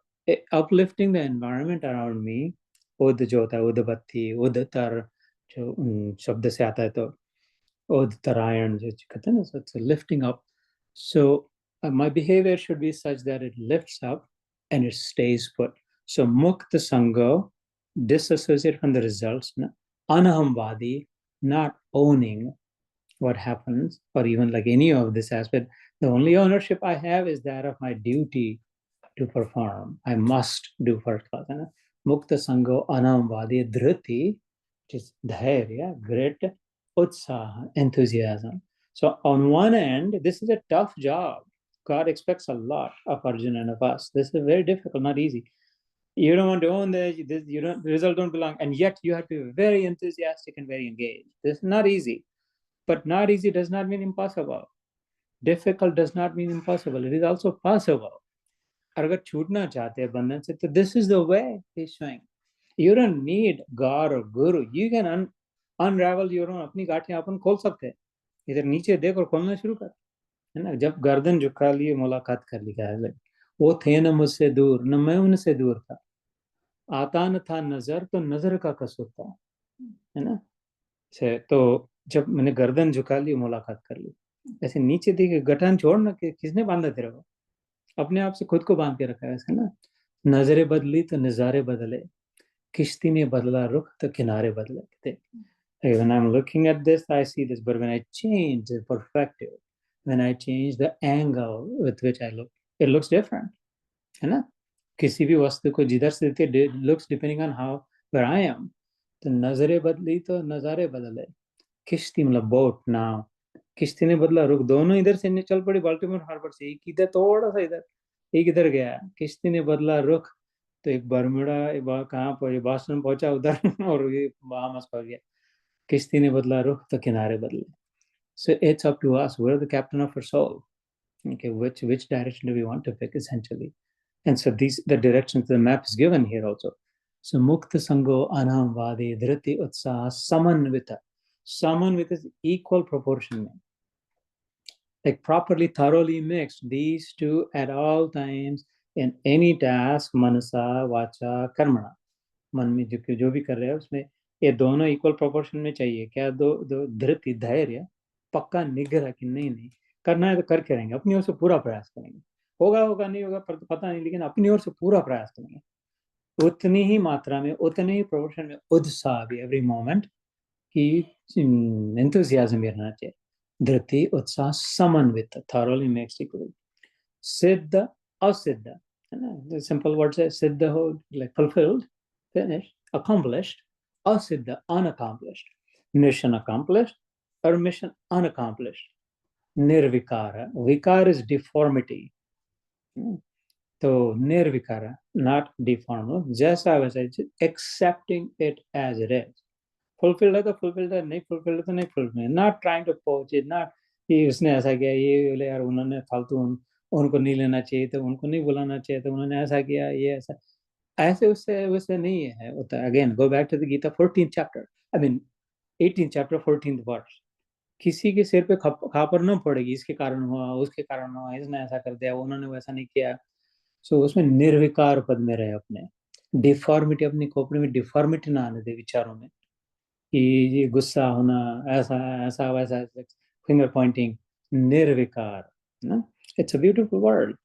uplifting the environment around me, उद जो होता है, उदबत्ती, उदतर जो शब्द से आता है, तो उदतरायण जो कहते हैं ना, so it's lifting up. So my behavior should be such that it lifts up and it stays put. So mukta sango, disassociate from the results, anahamvadi, not owning what happens, or even like any of this aspect. The only ownership I have is that of my duty to perform. I must do first class. Mukta sango, anahamvadi, dhriti, which is dhairya, grit, utsaha, enthusiasm. So on one end, this is a tough job. God expects a lot of Arjuna and of us. This is very difficult, not easy. You don't want to own this, the result don't belong, and yet you have to be very enthusiastic and very engaged. This is not easy, but not easy does not mean impossible. Difficult does not mean impossible. It is also possible. अगर छूटना चाहते हैं बंधन से, तो this is the way he's showing. You don't need God or Guru. You can unravel your own. अपनी गांठें अपन खोल सकते हैं. इधर नीचे देख और खोलना शुरू कर, है ना. जब गर्दन झुका लिए मुलाकात कर ली है, वो थे न मुझसे दूर, न मैं उनसे दूर था, आता न था नजर तो नजर का कसूर था, है ना. से तो जब मैंने गर्दन झुका ली, मुलाकात कर ली, ऐसे नीचे देखे, गठान छोड़ना, किसने बांधा तेरे को, अपने आप से खुद को बांध के रखा है ऐसे ना. नजरें बदली तो नजारे बदले, किश्ती ने बदला रुख तो किनारे बदले. When I'm looking at this, I see this, but when I change the perspective, when I change the angle with which I look, it looks different, है ना. किसी भी वस्तु को जिधर से देखते, it looks depending on how where I am. तो नजरें बदली तो नजारे बदले, किश्ती मतलब बोट, नाव, किश्ती ने बदला रुख, दोनों इधर से चल पड़ी बाल्टीमोर हार्बर से, एक इधर थोड़ा सा इधर, एक इधर गया. किश्ती ने बदला रुख, तो एक बर्मुडा, कहाँ पर बॉस्टन पहुंचा उधर, और ये बहामास पहुंच गया. किश्ती ने बदला रुख तो किनारे बदले. So it's up to us. We're the captain of our soul. Okay, which direction do we want to pick, essentially? And so the directions, the map is given here also. So mukta sango anam vadi dhriti utsaha samanvita. Samanvita is equal proportion. Like properly, thoroughly mixed, these two at all times in any task, manasa, vacha, karmana. मन में जो भी कर रहे हैं उसमें ये दोनों इक्वल प्रोपोर्शन में चाहिए. क्या दो धृति, धैर्य, पक्का निग्रह कि नहीं करना है तो करके रहेंगे, अपनी ओर से पूरा प्रयास करेंगे. होगा नहीं होगा पता नहीं, लेकिन अपनी ओर से पूरा प्रयास करेंगे. उतनी ही मात्रा में, उतने ही प्रोपोर्शन में उत्साह भी एवरी मोमेंट की एंथुसियाज्म भी रहना चाहिए. धृति, उत्साह, समन्वित, thoroughly mixed equally. सिद्ध, असिद्ध, है ना. सिंपल वर्ड है सिद्ध हो, like fulfilled, finished, accomplished, asiddha, unaccomplished, mission accomplished, or mission unaccomplished. Nirvikara, vikara is deformity. So nirvikara, not deformed, जैसा वैसा, accepting it as it is. Fulfilled है तो fulfilled है, नहीं fulfilled है तो नहीं fulfilled है. Not trying to poach it, not ये उसने ऐसा किया, ये यार उन्होंने फालतू उनको नहीं लेना चाहिए, तो उनको नहीं बुलाना चाहिए, तो उन्होंने ऐसा किया, ये ऐसा, ऐसे उससे नहीं है होता. Again go back to the Gita 14th chapter, I mean 18th chapter 14th verse. किसी के सिर पे खापर ना पड़ेगी, इसके कारण हुआ, उसके कारण हुआ, इसने ऐसा कर दिया, उन्होंने वैसा नहीं किया. सो उसमें निर्विकार पद में रहे अपने. डिफॉर्मिटी, अपनी खोपड़ी में डिफॉर्मिटी ना आने दे विचारों में, कि ये गुस्सा होना, ऐसा ऐसा वैसा, finger pointing, nirvikar. No? It's a beautiful word.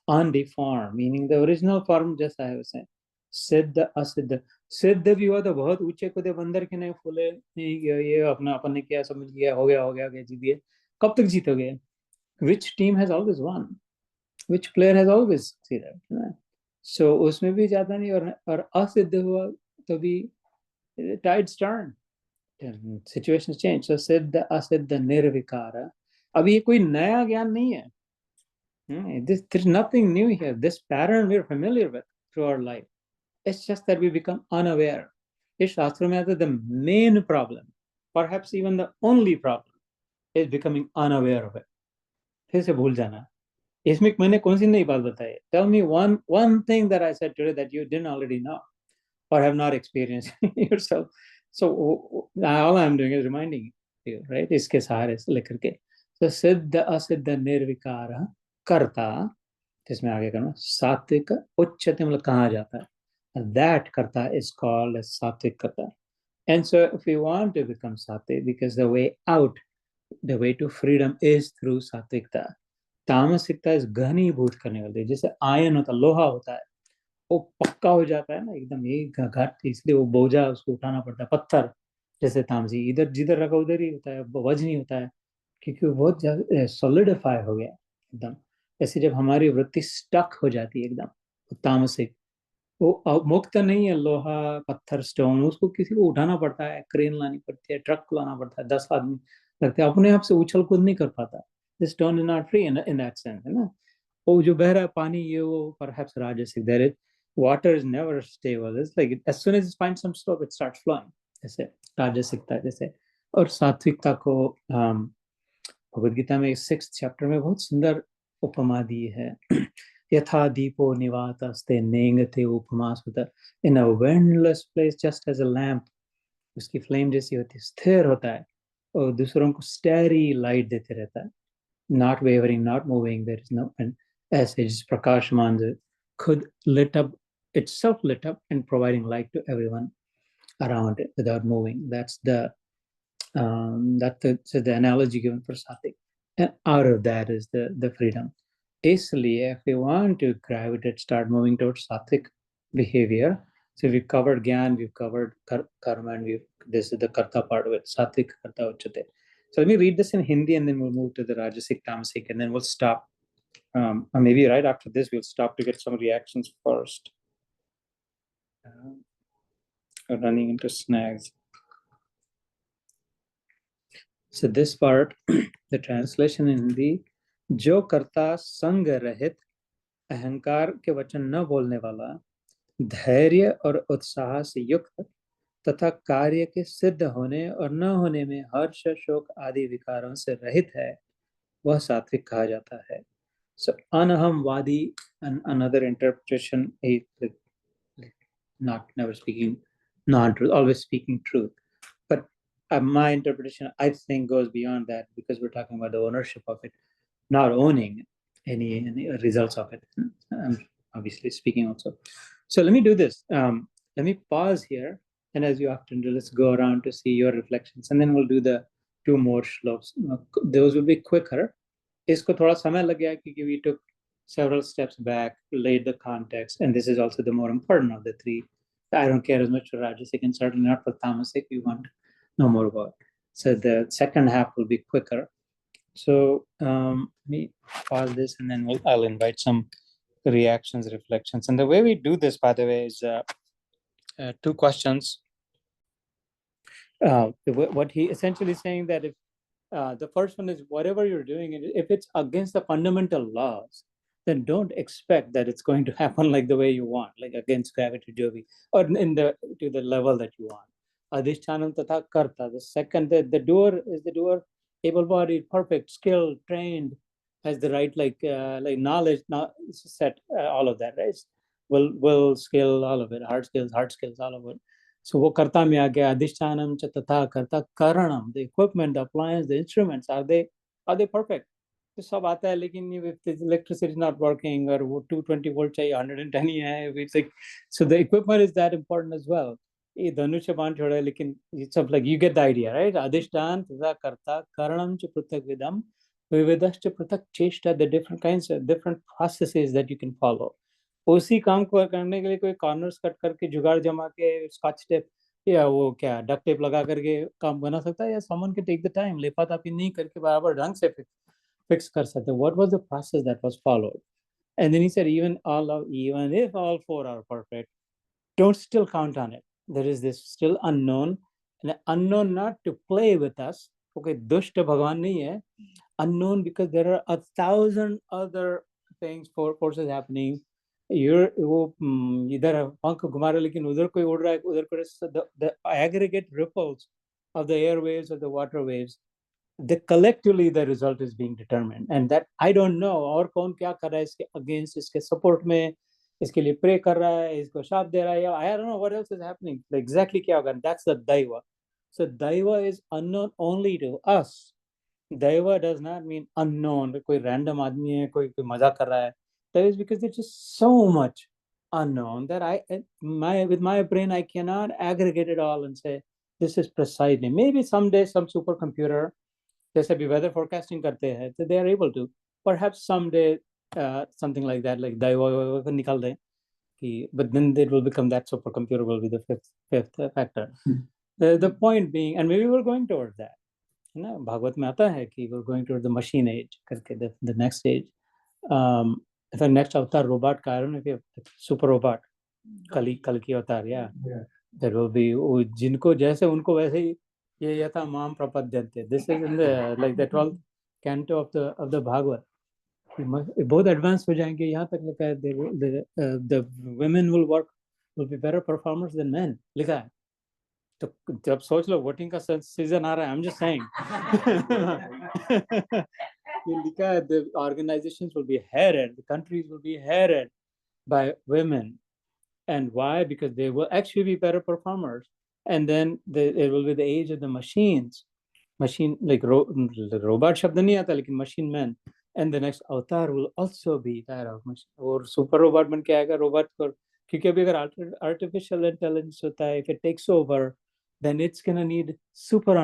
Undeformed, meaning the original form, just I was saying. सिद्ध असिद्ध, सिद्ध भी हुआ तो बहुत ऊंचे कूदे बंदर के नहीं फूले नहीं, ये अपना अपन ने क्या समझ लिया, हो गया जीत गए, कब तक जीतोगे? Which team has always won? Which player has always succeeded? So उसमें भी ज्यादा नहीं, और असिद्ध हुआ तो भी tides turn, situations change. So सिद्ध असिद्ध निर्विकार, अब ये कोई नया ज्ञान नहीं है. There's nothing new here. This pattern we're familiar with through our life. It's just that we become unaware. इस शास्त्रों में आता है, the main problem, perhaps even the only problem, is becoming unaware of it. फिर से भूल जाना. इसमें मैंने कौन सी नई बात बताई? Tell me one thing that I said today that you didn't already know or have not experienced yourself. So all I'm doing is reminding you, right? इसके सहारे से लेकर के. So सिद्ध असिद्ध निर्विकार कर्ता, जिसमें आगे करना सात्विक उच्चते, मतलब कहा जाता है. That karta is called as sattvic karta. And so if we want to become sattvic, because the way out, the way to freedom is through sattvikta. तामसिकता इस घनीभूत करने वाली, जैसे आयन होता, लोहा होता है, वो पक्का हो जाता है ना एकदम, ये घाट, इसलिए वो बोझा उसको उठाना पड़ता है. पत्थर जैसे तामसी, इधर जिधर रखा उधर ही होता है, वजन नहीं होता है, क्योंकि वो बहुत ज्यादा सॉलिडिफाई हो गया एकदम. ऐसे जब हमारी वृत्ति स्टक हो जाती है एकदम, तामसिक, वो मुक्त नहीं है, लोहा पत्थर स्टोन, उसको किसी को उठाना पड़ता है, क्रेन लानी पड़ती है, ट्रक लाना पड़ता है, 10 आदमी लगते हैं, अपने आप से उछल कूद नहीं कर पाता. This stone is not free in that sense, है ना. वो जो बह रहा है पानी, ये वो परहैप्स राजसिक, there is water is never stable, it's like as soon as it finds some slope it starts flowing, ऐसे राजसिकता जैसे. और सात्विकता को भगवद गीता में 6th चैप्टर में बहुत सुंदर उपमा दी है. यथा दीपो निवातस्ते नेंगते उपमा सुत, in a windless place just as a lamp, उसकी फ्लेम जैसी होती है, स्थिर होता है और दूसरों को स्टेरी लाइट देते रहता है, not wavering, not moving, there is no end. ऐसे जिस प्रकाशमान खुद lit up, itself lit up and providing light to everyone around it without moving. That's the analogy given for sattvic, and out of that is the freedom. Isliye, if we want to gravitate, start moving towards sattvic behavior, so we've covered gyan, we've covered karma, and this is the karta part of it, sattvic karta uchate. So let me read this in Hindi, and then we'll move to the rajasic, tamasic, and then we'll stop. Or maybe right after this, we'll stop to get some reactions first. Running into snags. So this part, the translation in Hindi, जो कर्ता संग रहित, अहंकार के वचन न बोलने वाला, धैर्य और उत्साह से युक्त तथा कार्य के सिद्ध होने और न होने में हर्ष शोक आदि विकारों से रहित है, वह सात्विक कहा जाता है. So अनहमवादी, and another interpretation is not never speaking non-truth, always speaking truth. But my interpretation, I think, goes beyond that, because we're talking about the ownership of it, not owning any results of it. I'm obviously speaking also. So let me do this. Let me pause here, and as you often do, let's go around to see your reflections, and then we'll do the 2 more shlokas. Those will be quicker. इसको थोड़ा समय लग गया क्योंकि we took several steps back, laid the context, and this is also the more important of the 3. I don't care as much for Rajasic, and certainly not for Tamasic. We want to know more about. So the second half will be quicker. So let me pause this, and then I'll invite some reactions, reflections. And the way we do this, by the way, is 2 questions. What he essentially is saying that if the first one is, whatever you're doing, if it's against the fundamental laws, then don't expect that it's going to happen like the way you want, like against gravity, or to the level that you want. Adhishtanam tatha karta. The second, the doer is the doer, able-bodied, perfect, skilled, trained, has the right like knowledge, not set, all of that, right? Will, skill, all of it, hard skills, all of it. So वो कर्ता में आ गया. अधिष्ठानम च तथा कर्ता कारणम, the equipment, the appliance, the instruments, are they perfect? तो सब आता है, लेकिन if the electricity is not working, or वो 220 volt चाहिए, 110 ही है, it's like, so the equipment is that important as well. ये धनुष बाण छोड़ा है, लेकिन it's of like you get the idea, right? अधिष्ठान तथा कर्ता कारणम च पृथक विदम विविधश्च पृथक चेष्टा, the different kinds of different processes that you can follow. उसी काम को करने के लिए कोई कॉर्नर्स कट करके जुगाड़ जमा के स्कॉच टेप या वो क्या डक टेप लगा करके काम बना सकता है, या someone can take the time Lepa Tapi नहीं करके बराबर ढंग से fix कर सकते. What was the process that was followed? And then he said, even if all four are perfect, don't still count on it. There is this still unknown, and unknown not to play with us. Okay, dushta bhagwan nahi hai. Unknown because there are 1,000 other things, forces happening. You're इधर पंख घुमा रहे लेकिन उधर कोई उड़ रहा है, उधर कोई, the aggregate ripples of the airwaves or the water waves, collectively the result is being determined, and that I don't know और कौन क्या कर रहा है इसके against, इसके support में, इसके लिए pray कर रहा है, इसको शाप दे रहा है, I don't know what else is happening, exactly क्या होगा. That's the daiva. So daiva is unknown only to us. Daiva does not mean unknown. कोई random आदमी है, कोई मजाक कर रहा है. That is because there's just so much unknown that with my brain I cannot aggregate it all and say this is precisely. Maybe someday some supercomputer, जैसे अभी weather forecasting करते हैं, so they are able to. Perhaps someday something like that, like daiva निकाल दें कि, but then it will become that supercomputer will be the fifth factor. The point being, and maybe we're going towards that. ना भागवत में आता है कि we're going towards the machine age करके, the next stage. In fact, next avatar robot का, I don't know if you have super robot, कल की अवतार, yeah. There will be जिनको जैसे उनको वैसे ही ये यथा माम प्रपद्यन्ते. This is in the like the 12th canto of the Bhagwat. बहुत एडवांस हो जाएंगे, यहाँ तक लिखा है the women will be better performers than men, लिखा है. तो जब सोच लो वोटिंग का सीजन आ रहा है, I'm just saying. ये लिखा है, the organizations will be headed, the countries will be headed by women. And why? Because they will actually be better performers. And then it will be the age of the machines. Machine, like robot शब्द नहीं आता, लेकिन machine men. And the next avatar will also be that of machine. और super robot बन के आएगा robot को, क्योंकि अभी अगर artificial intelligence होता है, if it takes over, then it's gonna need super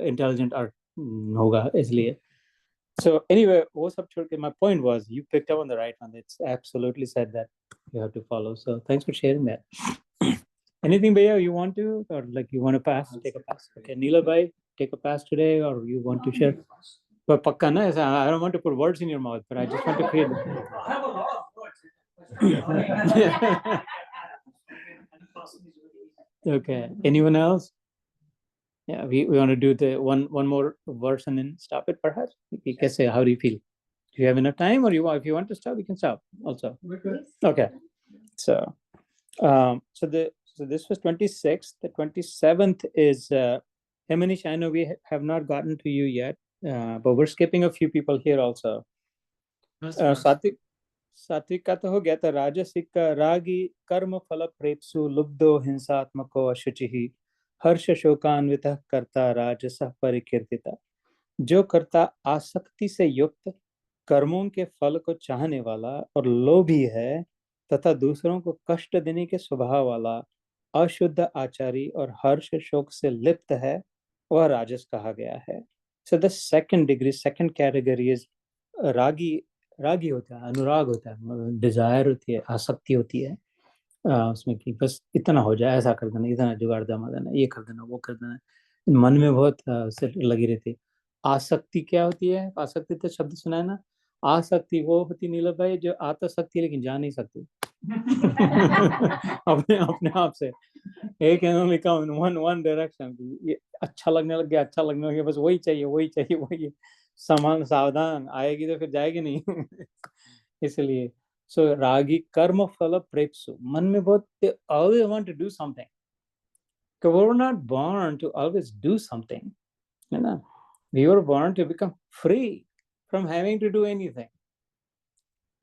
intelligent art होगा, इसलिए. So anyway, वो सब छोड़ के, my point was you picked up on the right one. It's absolutely said that you have to follow. So thanks for sharing that. Anything, Bhaiya, you want to, or like you want to pass? Take a pass. Okay, Neela bhai, take a pass today, or you want to share? But pakka na, I don't want to put words in your mouth, but I just want to create.
I have a lot of words.
Okay. Anyone else? Yeah, we want to do the one more verse and then stop it, perhaps. How do you feel? Do you have enough time, or if you want to stop, we can stop also. Okay. So this was 26th. The 27th is Hemanish. I know we have not gotten to you yet, but we're skipping a few people here also. सात्विक का तो हो गया था. राजसिक का रागी कर्म फल प्रेप्सु लुब्धो हिंसात्मको अशुचिहि हर्ष शोकान्वित कर्ता राजसः परिकीर्तिता. जो कर्ता आसक्ति से युक्त, कर्मों के फल को चाहने वाला और लोभी है तथा दूसरों को कष्ट देने के स्वभाव वाला, अशुद्ध आचारी और हर्ष शोक से लिप्त है, वह राजस कहा गया है. So the second category is रागी होता है, अनुराग होता है, डिजायर होती है, आसक्ति होती है उसमें कि बस इतना हो जाए, ऐसा कर देना, इतना जुगाड़ जमा देना, ये कर देना, वो कर देना. मन में बहुत लगी रहती. आसक्ति क्या होती है? आसक्ति तो शब्द सुना है ना. आसक्ति वो होती नीलम भाई जो आता सकती है लेकिन जा नहीं सकती. अपने आप से एक वन डायरेक्शन. ये अच्छा लगने लग गया, बस वही चाहिए. सावधान, आएगी तो फिर जाएगी नहीं. इसलिए सो रागी कर्म फल प्रेप्सु, मन में बहुत, they always want to do something. Because we were not born to always do something, है ना. We were born to become free from having to do anything.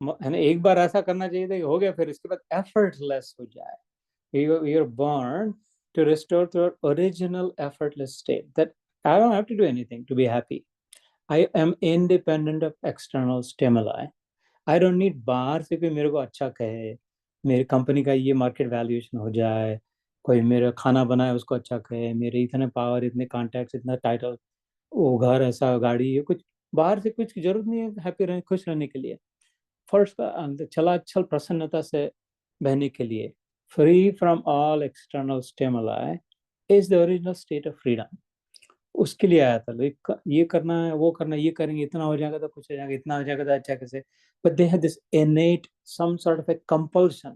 है ना. एक बार ऐसा करना चाहिए था कि हो गया, फिर इसके बाद effortless हो जाए. We are born to restore to our original effortless state, that I don't have to do anything to be happy. I am independent of external stimuli. I don't need बाहर से कोई मेरे को अच्छा कहे, मेरी कंपनी का ये मार्केट वैल्यूएशन हो जाए, कोई मेरा खाना बनाए उसको अच्छा कहे, मेरे इतने पावर, इतने कॉन्टैक्ट्स, इतना टाइटल, वो घर ऐसा, गाड़ी, ये कुछ बाहर से कुछ की जरूरत नहीं है हैप्पी रहने, खुश रहने के लिए। फर्स्ट चला छल प्रसन्नता से बहने के लिए, free from all external stimuli is the original state of freedom. उसके लिए आया था, ये करना है, वो करना है, ये करेंगे, इतना हो जाएगा तो कुछ हो जाएगा, इतना हो जाएगा तो अच्छा कैसे। But they have this innate some sort of a compulsion,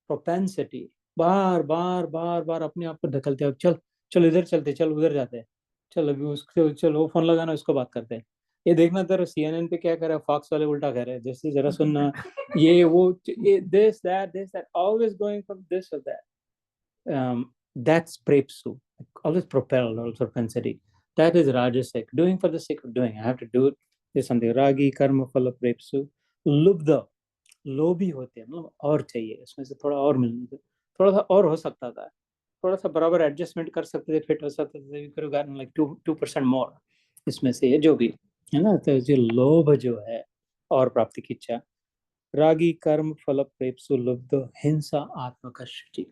propensity, बार बार बार बार अपने आप को ढकलते हैं, चल चल इधर चलते, चल उधर जाते हैं, चल अभी उसको, चल वो फोन लगाना, उसको बात करते हैं, ये देखना तेरा CNN पे क्या कर रहा है, फॉक्स वाले उल्टा कह रहे हैं, जैसे जरा सुनना, ये वो, ये this that always going from this or that. That's prepsu, always propelled, also propensity. That is rajasic, doing for the sake of doing. I have to do it. There's something ragi, karma, phala, prepsu. Lubdha, लोभी होते हैं, मतलब और चाहिए, इसमें से थोड़ा और मिलने, थोड़ा सा और हो सकता था, थोड़ा सा बराबर एडजस्टमेंट कर सकते थे, फिट हो सकते थे, लाइक 2% मोर इसमें से, ये जो भी है ना। तो जो लोभ जो है और प्राप्ति की इच्छा, रागी, कर्म, फल, प्रेप्सु, लुब्ध, हिंसा, आत्मकर्षि,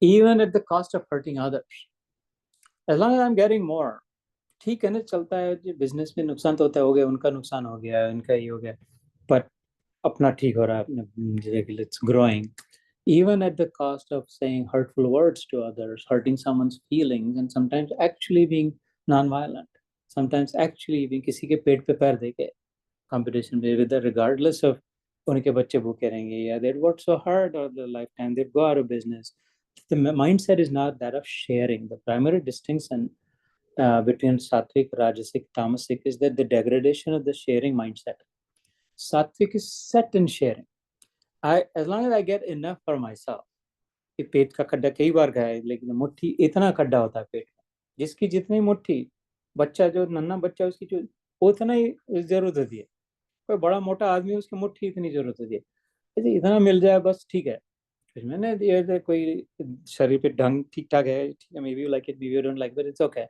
even at the cost of hurting others, as long as I'm getting more, ठीक है ना, चलता है जी, बिजनेस में नुकसान तो होता है, हो गया उनका, नुकसान हो गया इनका, ये हो गया, बट अपना ठीक हो रहा है, अपने it's growing, even at the cost of saying hurtful words to others, hurting someone's feelings, and sometimes actually being non-violent, sometimes actually being किसी के पेट पे पैर दे के competition में, with the regardless of उनके बच्चे भूखे रहेंगे, या they work so hard or their lifetime they go out of business. The mindset is not that of sharing. The primary distinction between sattvic, rajasic, tamasic is that the degradation of the sharing mindset. Sattvic is set in sharing. As long as I get enough for myself. कि पेट का खड्डा कई बार गया है, लेकिन मुट्ठी इतना खड्डा होता है पेट का, जिसकी जितनी मुट्ठी, बच्चा जो नन्हा बच्चा, उसकी जो उतना ही जरूरत होती है, कोई बड़ा मोटा आदमी, उसकी मुट्ठी इतनी जरूरत होती है, इतना मिल जाए बस ठीक है। मैंने ये कोई शरीर पे ढंग ठीक ठाक है, ठीक है, may be like it, may be don't like, but it's okay,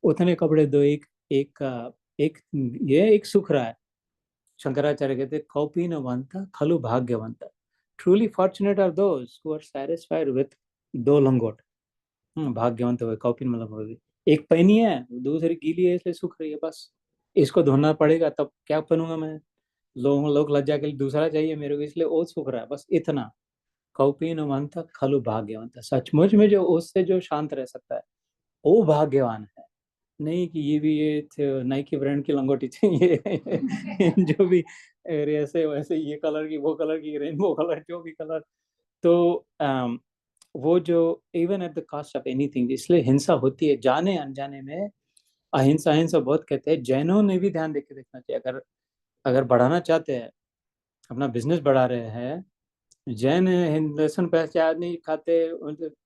उतने कपड़े दो, एक एक ये एक सुख रहा है। शंकराचार्य कहते कौपीनवंत खलु भाग्यवंत, truly fortunate are those who are satisfied with 2 langot. भाग्यवंत हुए, कौपीन मतलब होगी, एक पहनी है, दूसरी गीली है, इसलिए सूख रही है, बस इसको धोना पड़ेगा, तब क्या पहनूंगा मैं, लोग लज्जा के लिए दूसरा चाहिए मेरे को, इसलिए वो सूख रहा है, बस इतना। कौपीनवंत खलु भाग्यवंत, सचमुच में जो उससे जो शांत रह सकता है वो भाग्यवान है, नहीं कि ये भी ये नाइकी ब्रांड की लंगोटी चाहिए जो भी ऐसे वैसे, ये कलर की, वो कलर की, रेनबो कलर, जो भी कलर। तो वो जो even at the cost of anything, इसलिए हिंसा होती है जाने अनजाने में। अहिंसा, अहिंसा बहुत कहते हैं, जैनों ने भी ध्यान देके देखना चाहिए, अगर अगर बढ़ाना चाहते हैं, अपना बिजनेस बढ़ा रहे हैं, जैन लहसुन प्याज चाय नहीं खाते।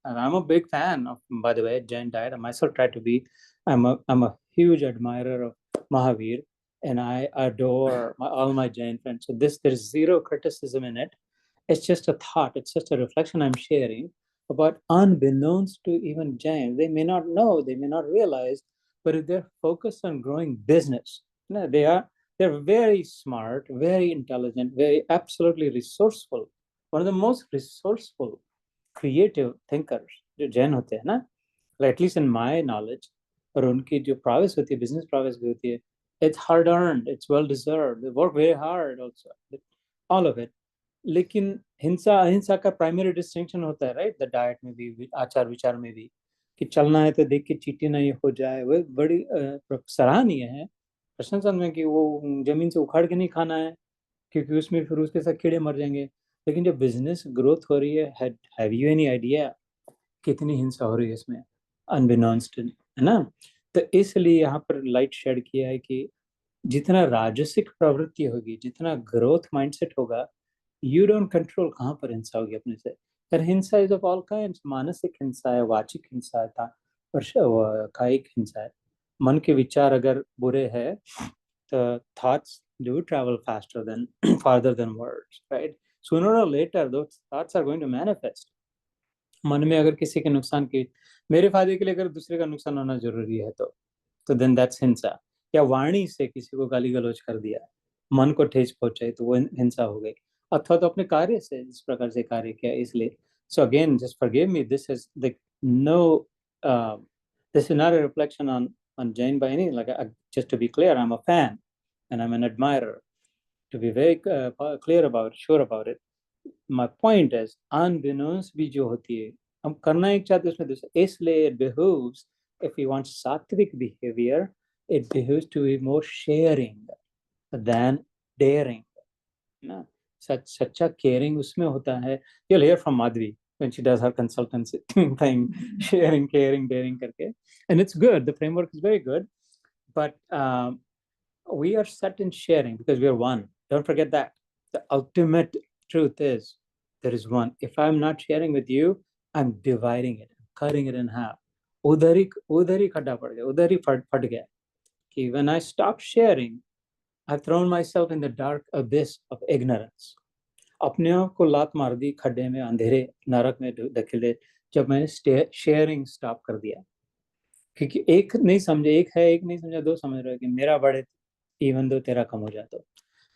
I'm a big fan of, by the way, Jain diet. I myself try to be. I'm a huge admirer of Mahavir, and I adore all my Jain friends. So there's zero criticism in it. It's just a thought. It's just a reflection I'm sharing about, unbeknownst to even Jain. They may not know, they may not realize, but if they're focused on growing business, no, they're very smart, very intelligent, very absolutely resourceful. One of the most resourceful, creative thinkers जो जैन होते हैं ना, at least in my knowledge, और उनकी जो prowess होती है, business prowess भी होती है, it's hard earned, it's well deserved, they work very hard also, all of it. लेकिन हिंसा अहिंसा का प्राइमरी डिस्टिंक्शन होता है, राइट, द डाइट में भी, आचार विचार में भी, कि चलना है तो देख के चीटी नहीं हो जाए, वो बड़ी सराहनीय है प्रशंसा में, कि वो जमीन से उखाड़ के नहीं खाना है, क्योंकि उसमें फिर उसके साथ कीड़े मर जाएंगे। लेकिन जब बिजनेस ग्रोथ हो रही है, हैव यू एनी आइडिया कितनी हिंसा हो रही है इसमें, अनबिनॉन्स्ड, है ना। तो इसलिए यहाँ पर लाइट शेड किया है कि जितना राजसिक प्रवृत्ति होगी, जितना ग्रोथ माइंडसेट होगा, यू डोंट कंट्रोल कहाँ पर हिंसा होगी अपने से। पर हिंसा इज ऑफ ऑल काइंड्स, मानसिक हिंसा है, वाचिक हिंसा है, कायिक हिंसा है। मन के विचार अगर बुरे हैं, the thoughts do travel farther than words, right? Sooner or later, those thoughts are going to manifest. मन में अगर किसी के नुकसान की, मेरे फायदे के लिए अगर दूसरे का नुकसान होना जरूरी है, तो देन दैट्स हिंसा। या वाणी से किसी को गाली गलौज कर दिया, मन को ठेस पहुंचाई, तो वो हिंसा हो गई। अथवा तो अपने कार्य से इस प्रकार से कार्य किया, इसलिए So again, just forgive me. This is like no, this is not a reflection on Jain by any. Like just to be clear, I'm a fan and I'm an admirer. To be very clear about it, sure about it. My point is, unbeknownst भी जो होती है, हम करना एक चाहते उसमें दूसरा. इसलिए it behooves, if we want sattvic behavior, it behooves to be more sharing than daring. ना सच्चा caring उसमें होता है. You'll hear from Madhvi when she does her consultancy thing, sharing, caring, daring करके, and it's good. The framework is very good, but we are set in sharing because we are one. Don't forget that. The ultimate truth is there is one. If I'm not sharing with you, I'm dividing it, cutting it in half. उधर ही खड्डा पड़ गया, उधर ही फट गया. कि when I stop sharing, I've thrown myself in the dark abyss of ignorance. अपने आप को लात मार दी खड्डे में, अंधेरे नरक में धकेले जब मैंने शेयरिंग स्टॉप कर दिया. क्योंकि एक नहीं समझे, एक है, एक नहीं समझा, दो समझ रहे हो कि मेरा बढ़े इवन दो तेरा कम हो जाता.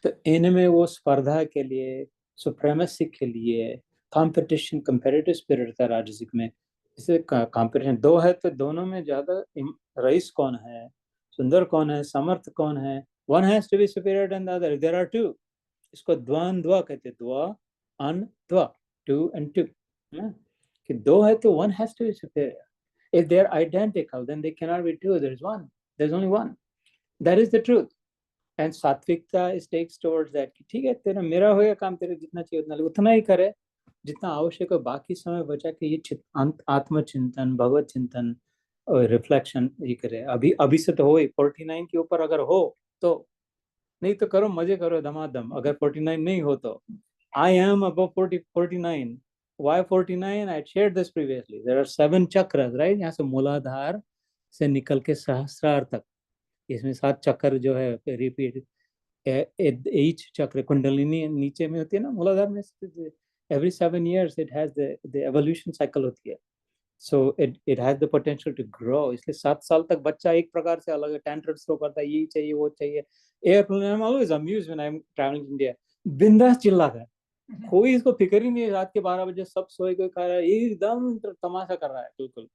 तो इनमें वो स्पर्धा के लिए, सुप्रीमेसी के लिए, कंपटीशन, कंपेटिटिव स्पिरिट था राजसिक में. इसे कंपटीशन दो है तो दोनों में ज्यादा रईस कौन है, सुंदर कौन है, समर्थ कौन है. One has to be superior than the other. There are two. इसको द्वंद्व कहते हैं, द्व अन द्व, टू एंड टू. कि दो है तो one has to be superior. If they are identical, then they cannot be two. There is one. There's only one. That is the truth. And सात्विकता takes towards that. ठीक है, तेरा मेरा हो या काम, तेरे जितना चाहिए उतना ही करे जितना आवश्यक है. बाकी समय बचा के ये आत्मचिंतन, भगवत चिंतन और रिफ्लेक्शन ये करे. अभी से तो हो ही. 49 के ऊपर अगर हो तो, नहीं तो करो, मजे करो धमाधम. अगर 49 नहीं हो तो I am above 49. Why 49? I shared this previously. There are 7 chakras, right? यहाँ से मूलाधार से निकल के सहस्रार तक. इसमें 7 चक्र जो है रिपीट. each चक्र कुंडलिनी नीचे में होती है ना, मूलाधार में. Every 7 years it has the evolution cycle होती है. So it has the potential to grow. इसलिए 7 साल तक बच्चा एक प्रकार से अलग है, tantrums थ्रो करता है, ये चाहिए वो चाहिए. Airplane, I'm always amused when I'm traveling to India. बिंदास चिल्लाता है, कोई इसको फिक्र ही नहीं है. रात के 12 बजे सब सोए, कोई खा रहा है, एकदम तमाशा कर रहा है. बिल्कुल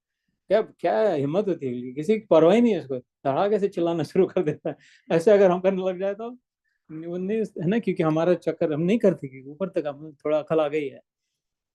क्या हिम्मत होती है, किसी की परवाह ही नहीं है. इसको धड़ाके से चिल्लाना शुरू कर देता है. ऐसे अगर हम करने लग जाए तो नहीं है ना, क्योंकि हमारा चक्कर हम नहीं करते कि ऊपर तक हम थोड़ा अकल आ गई है.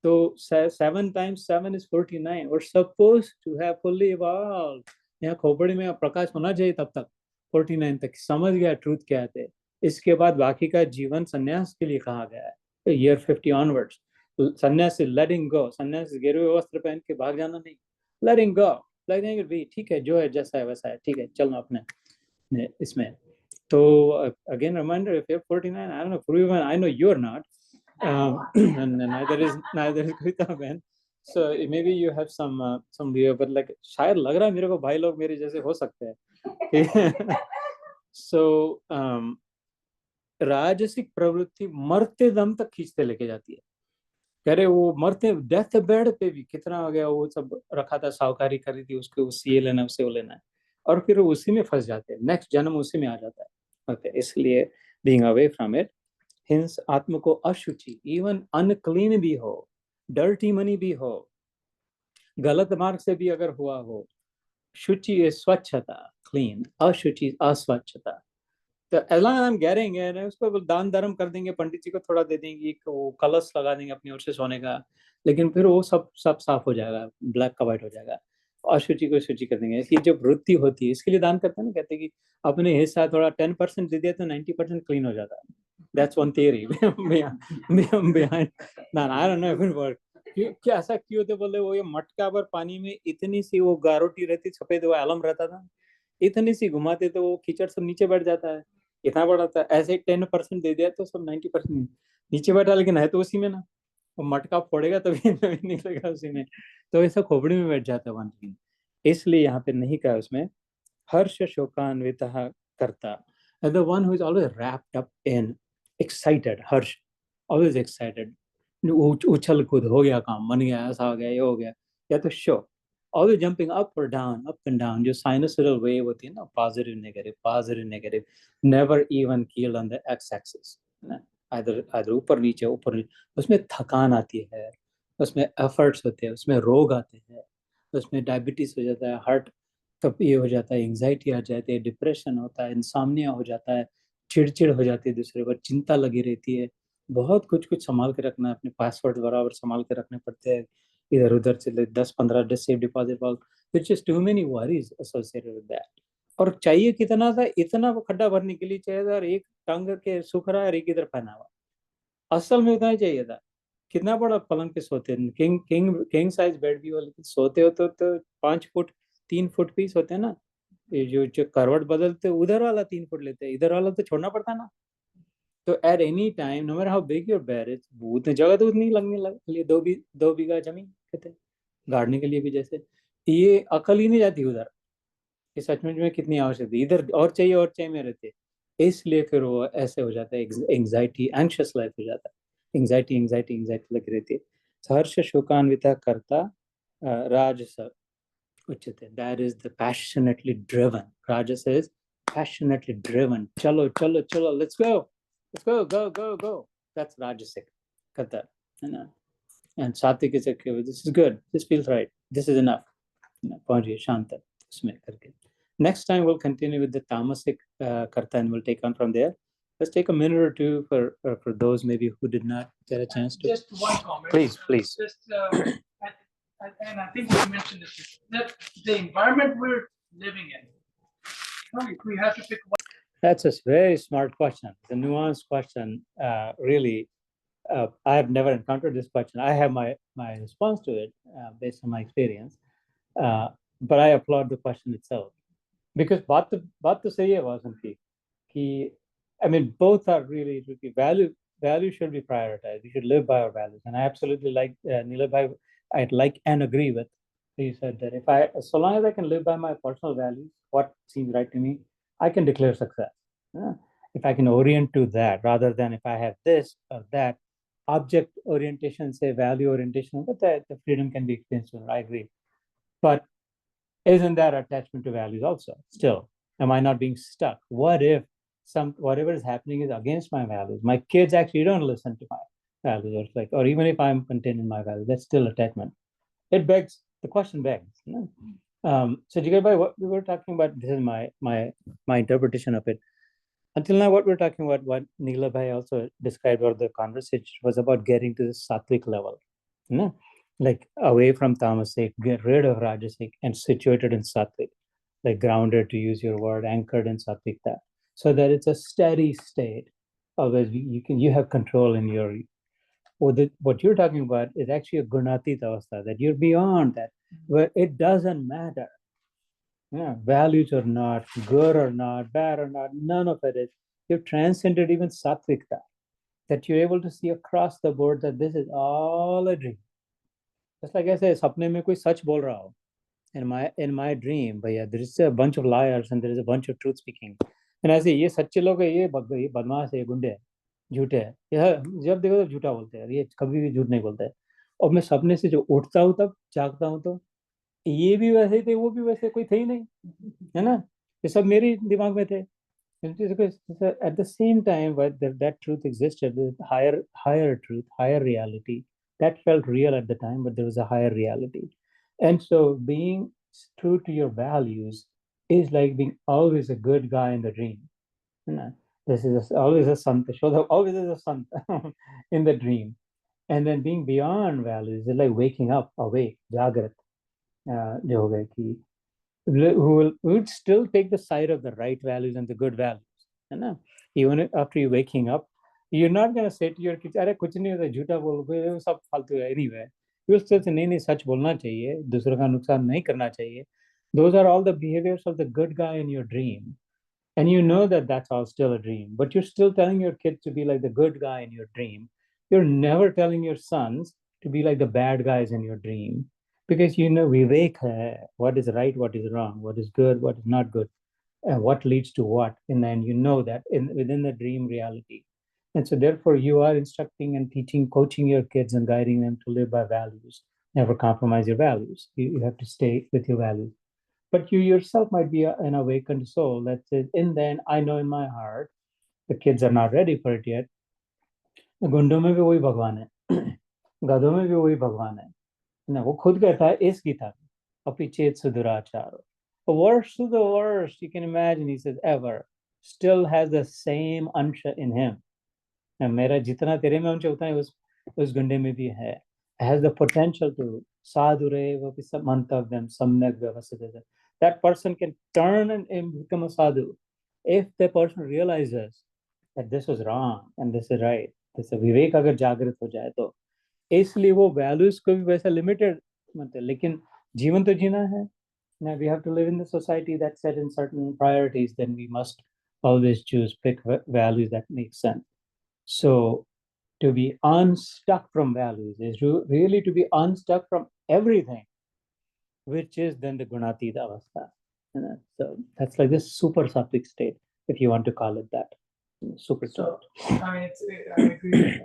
तो 7 times 7 is 49. We're supposed to have fully evolved. यहाँ खोपड़ी में प्रकाश होना चाहिए तब तक 49 तक समझ गया ट्रूथ क्या है. इसके बाद बाकी का जीवन संन्यास के लिए कहा गया है. ईयर 50 ऑनवर्ड्स संन्यास से लेटिंग गो. संन्यास गिरे हुए वस्त्र पहन के भाग जाना नहीं. लेटिंग गो, लेटिंग इट बी. ठीक है, जो है जैसा है वैसा है, ठीक है, चलना अपने इसमें. तो again reminder, if you're 49, I don't know, proven, I know you're not, and neither is Gita Ben. So maybe you have some view, but like शायद लग रहा है मेरे को भाई लोग मेरे जैसे हो सकते हैं. So राजसिक प्रवृत्ति मरते दम तक खींचते लेके जाती है. कह रहे वो मरते डेथ बेड पे भी कितना हो गया, वो सब रखा था, साहूकारी करी थी उसके, उससे ये लेना उससे वो लेना है, और फिर उसी में फंस जाते हैं. नेक्स्ट जन्म उसी में आ जाता है. okay, इसलिए being away from it. Hints आत्म को अशुचि, इवन अनक्लीन भी हो, डर्टी मनी भी हो, गलत मार्ग से भी अगर हुआ हो. शुचि is स्वच्छता, क्लीन. अशुचि अस्वच्छता. तो as long as I'm getting it, उसको दान धर्म कर देंगे, पंडित जी को थोड़ा दे देंगे, वो कलश लगा देंगे अपनी ओर से सोने का, लेकिन फिर वो सब साफ हो जाएगा, ब्लैक का व्हाइट हो जाएगा. अशुचि को शुचि कर देंगे. इसकी जो वृत्ति होती है, इसके लिए दान करते हैं ना, कहते हैं कि अपने हिस्सा थोड़ा 10% दे दिया तो 90% क्लीन हो जाता है. That's one theory behind. No, I don't know if it works. क्या ऐसा क्यों होते बोले, वो ये मटका पर पानी में इतनी सी वो गारोटी रहती, सफेद वो आलम रहता था, इतनी सी घुमाते तो वो कीचड़ सब नीचे बैठ जाता है. इतना बड़ा था, ऐसे 10% दे दिया तो सब 90% नीचे बैठा, लेकिन है तो उसी में ना. वो मटका फोड़ेगा तभी निकलेगा उसी में, तो ऐसा खोपड़ी में बैठ जाता है वन थिंग. इसलिए यहाँ पे नहीं कहा उसमें हर्ष शोकान्वित करता. The one who is always wrapped up in excited, Harsh, always excited. उछल कूद हो गया, काम बन गया, ऐसा हो गया, ये हो गया. या तो show, always jumping up or down, up and down. जो sinusoidal wave होती है ना, positive negative, never even keeled on the x-axis. either ऊपर नीचे, उसमें थकान आती है, उसमें एफर्ट्स होते हैं, उसमें रोग आते हैं, उसमें डायबिटीज हो जाता है, हार्ट कब ये हो जाता है, एंग्जाइटी आ जाती है, डिप्रेशन होता है, इंसोम्निया हो जाता है, चिड़चिड़ हो जाती है, दूसरे पर चिंता लगी रहती है। बहुत कुछ संभाल के रखना है, अपने पासवर्ड बराबर संभाल के रखने पड़ते हैं, इधर उधर चले 10-15 safe deposit box, just too many worries associated with that. और चाहिए कितना था, इतना वो खड्डा भरने के लिए चाहिए था, और एक टांग के सूख रहा है और एक इधर पहना हुआ, असल में उतना ही चाहिए था। कितना बड़ा पलंग पे सोते हैं, king king king size bed भी हो, लेकिन सोते हो तो 5 फुट 3 फुट पीस होते हैं ना, ये जो करवट बदलते उधर वाला 3 फुट लेते हैं, इधर वाला तो छोड़ना पड़ता है ना। तो at any time no matter how big your bed is, उतनी जगह तो उतनी लगने लगी, 2 बीघा जमीन कहते हैं गाड़ने के लिए भी, जैसे ये अकल ही नहीं जाती उधर कि सचमुच में कितनी आवश्यकता है, इधर और चाहिए में रहते, इसलिए फिर वो ऐसे हो जाता है, एंग्जाइटी एंक्शियस लाइफ हो जाता है, एंग्जाइटी लगी रहती है। हर्ष शोकान्विता करता राजस उच्यते, that is the passionately driven, Rajas is passionately driven, चलो चलो चलो लेट्स गो, दैट्स राजसिक करता है ना। And sattvic is this is good, this feels right, this is enough, पहुंचिए शांत उसमें करके। Next time we'll continue with the tamasic karta and we'll take on from there. Let's take a minute or two for those maybe who did not get a chance to.
Just one comment.
Please.
Just, and I think we mentioned this, that the environment we're living in, if we have to pick one.
That's a very smart question. It's a nuanced question. Really, I have never encountered this question. I have my response to it based on my experience, but I applaud the question itself. Because बात तो सही है वासन की कि I mean both are really value should be prioritized. We should live by our values, and I absolutely like Neelabhai. I'd like and agree with. He said that so long as I can live by my personal values, what seems right to me, I can declare success. Yeah? If I can orient to that rather than if I have this or that, object orientation, say value orientation, but the freedom can be experienced. I agree, but isn't that attachment to values also? Still, am I not being stuck? What if whatever is happening is against my values? My kids actually don't listen to my values, or even if I'm content in my values, that's still attachment. The question begs. So Jigar bhai, what we were talking about, this is my interpretation of it. Until now, what we're talking about, what Neela bhai also described, or the conversation was about getting to the sattvic level. Like away from tamasic, get rid of rajasic and situated in sattvic, like grounded, to use your word, anchored in sattvika, so that it's a steady state. Always you have control in your, what you're talking about is actually a gunatita avastha, that you're beyond that, where it doesn't matter. Yeah, values or not, good or not, bad or not, none of it is. You've transcended even sattvika, that you're able to see across the board that this is all a dream. Just like I say, sapne mein koi sach bol raha ho. In my dream, भैया, there is a bunch of liars and there is a bunch of truth speaking. And I say, ये सच्चे लोग है, ये बदमाश है, ये गुंडे है, झूठे है, यह जब देखो तो झूठा बोलते हैं, ये कभी भी झूठ नहीं बोलते हैं। और मैं सपने से जो उठता हूँ तब जागता हूँ तो ये भी वैसे थे, वो भी वैसे, कोई थे ही नहीं, है ना, ये सब मेरे दिमाग में थे। At the same time, but that truth existed, the higher truth, higher reality, that felt real at the time, but there was a higher reality. And so being true to your values is like being always a good guy in the dream. This is always a santa, always is a santa in the dream. And then being beyond values is like waking up, awake, jagrat, who would still take the side of the right values and the good values. Even after you waking up, you're not going to say to your kids, अरे कुछ नहीं होता, झूठा बोल, सब फालतू है anyway. You'll still say, नहीं सच बोलना चाहिए, दूसरों का नुकसान नहीं करना चाहिए. Those are all the behaviors of the good guy in your dream. And you know that that's all still a dream, but you're still telling your kids to be like the good guy in your dream. You're never telling your sons to be like the bad guys in your dream, because you know vivek hai, what is right, what is wrong, what is good, what is not good, and what leads to what, and then you know that within the dream reality. And so therefore you are instructing and teaching, coaching your kids and guiding them to live by values. Never compromise your values. You have to stay with your values. But you yourself might be an awakened soul that says, in then I know in my heart, the kids are not ready for it yet. गुंडों में भी वही भगवान है, गधों में भी वही भगवान है ना. वो खुद कहता है इस गीता में, अपि चेत सुदुराचारो. Worst to the worst you can imagine, he says, ever still has the same ansha in him. And मेरा जितना तेरे में अंश उतना ही उस गुंडे में भी है. Has the potential to sadhure vapi mantavdam samyak vyavasitata. That person can turn and become a sadhu if the person realizes that this was wrong and this is right. this विवेक अगर जागृत हो जाए तो इसलिए वो वैल्यूज को भी वैसा लिमिटेड मत है, लेकिन जीवन तो जीना है. Now we have to live in the society that set in certain priorities, then we must always pick values that make sense. So to be unstuck from values is really to be unstuck from everything, which is then the gunatita avastha. So that's like this super sattvic state, if you want to call it that. Super
So,
sattvic.
I mean, I agree.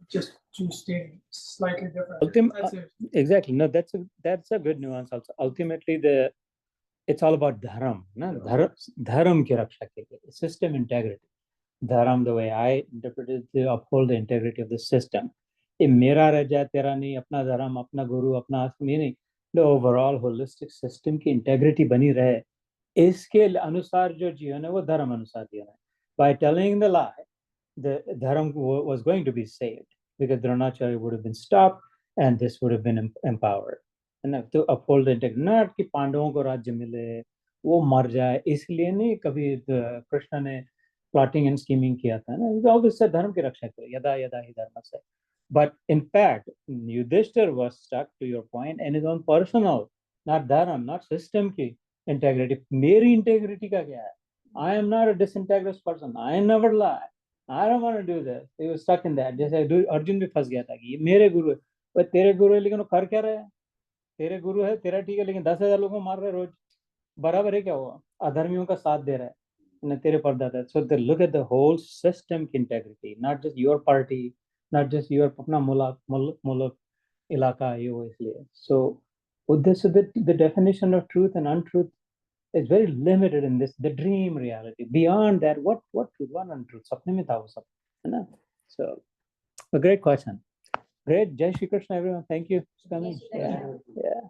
Just two stating slightly different. That's it.
Exactly. No, that's a good nuance also. Ultimately, it's all about dharam. No? Dharam ki raksha ke liye. System integrity. Dharam, the way I interpret it, to uphold the integrity of the system. ये मेरा रह जाए तेरा नहीं, अपना धर्म, अपना गुरु, अपना आश्रम, ये नहीं. The overall holistic system की integrity बनी रहे, इसके अनुसार जो जीवन है वो धर्म अनुसार जीवन है. By telling the lie, the dharam was going to be saved because Dronacharya would have been stopped and this would have been empowered. And to uphold the integrity, not कि पांडवों को राज्य मिले, वो मर जाए, इसलिए नहीं कभी कृष्ण ने plotting and scheming किया था ना. He always said धर्म की रक्षा करो, यदा यदा ही धर्म से. But in fact, Yudhishthir was stuck, to your point, in his own personal, not dharam, not system की integrity. मेरी integrity का क्या है? I am not a disintegrous person. I never lie. I don't want to do this. He was stuck in that. जैसे अर्जुन भी फंस गया था कि ये मेरे गुरु है, पर तेरे गुरु है लेकिन वो कर क्या रहे हैं? तेरे गुरु है, तेरा ठीक है, लेकिन 10,000 लोगों को मार रहे रोज, बराबर है क्या? हुआ अधर्मियों का साथ दे रहा है न तेरे परदादा. So they look at the whole system integrity, not just your party, not just your अपना मुल्क इलाका ये वो इसलिए. So the definition of truth and untruth is very limited in this, the dream reality. Beyond that, what truth, what untruth? सपने में था वो सब, है ना? So a great question. Great. Jai Shri Krishna, everyone. Thank you for coming. Yeah.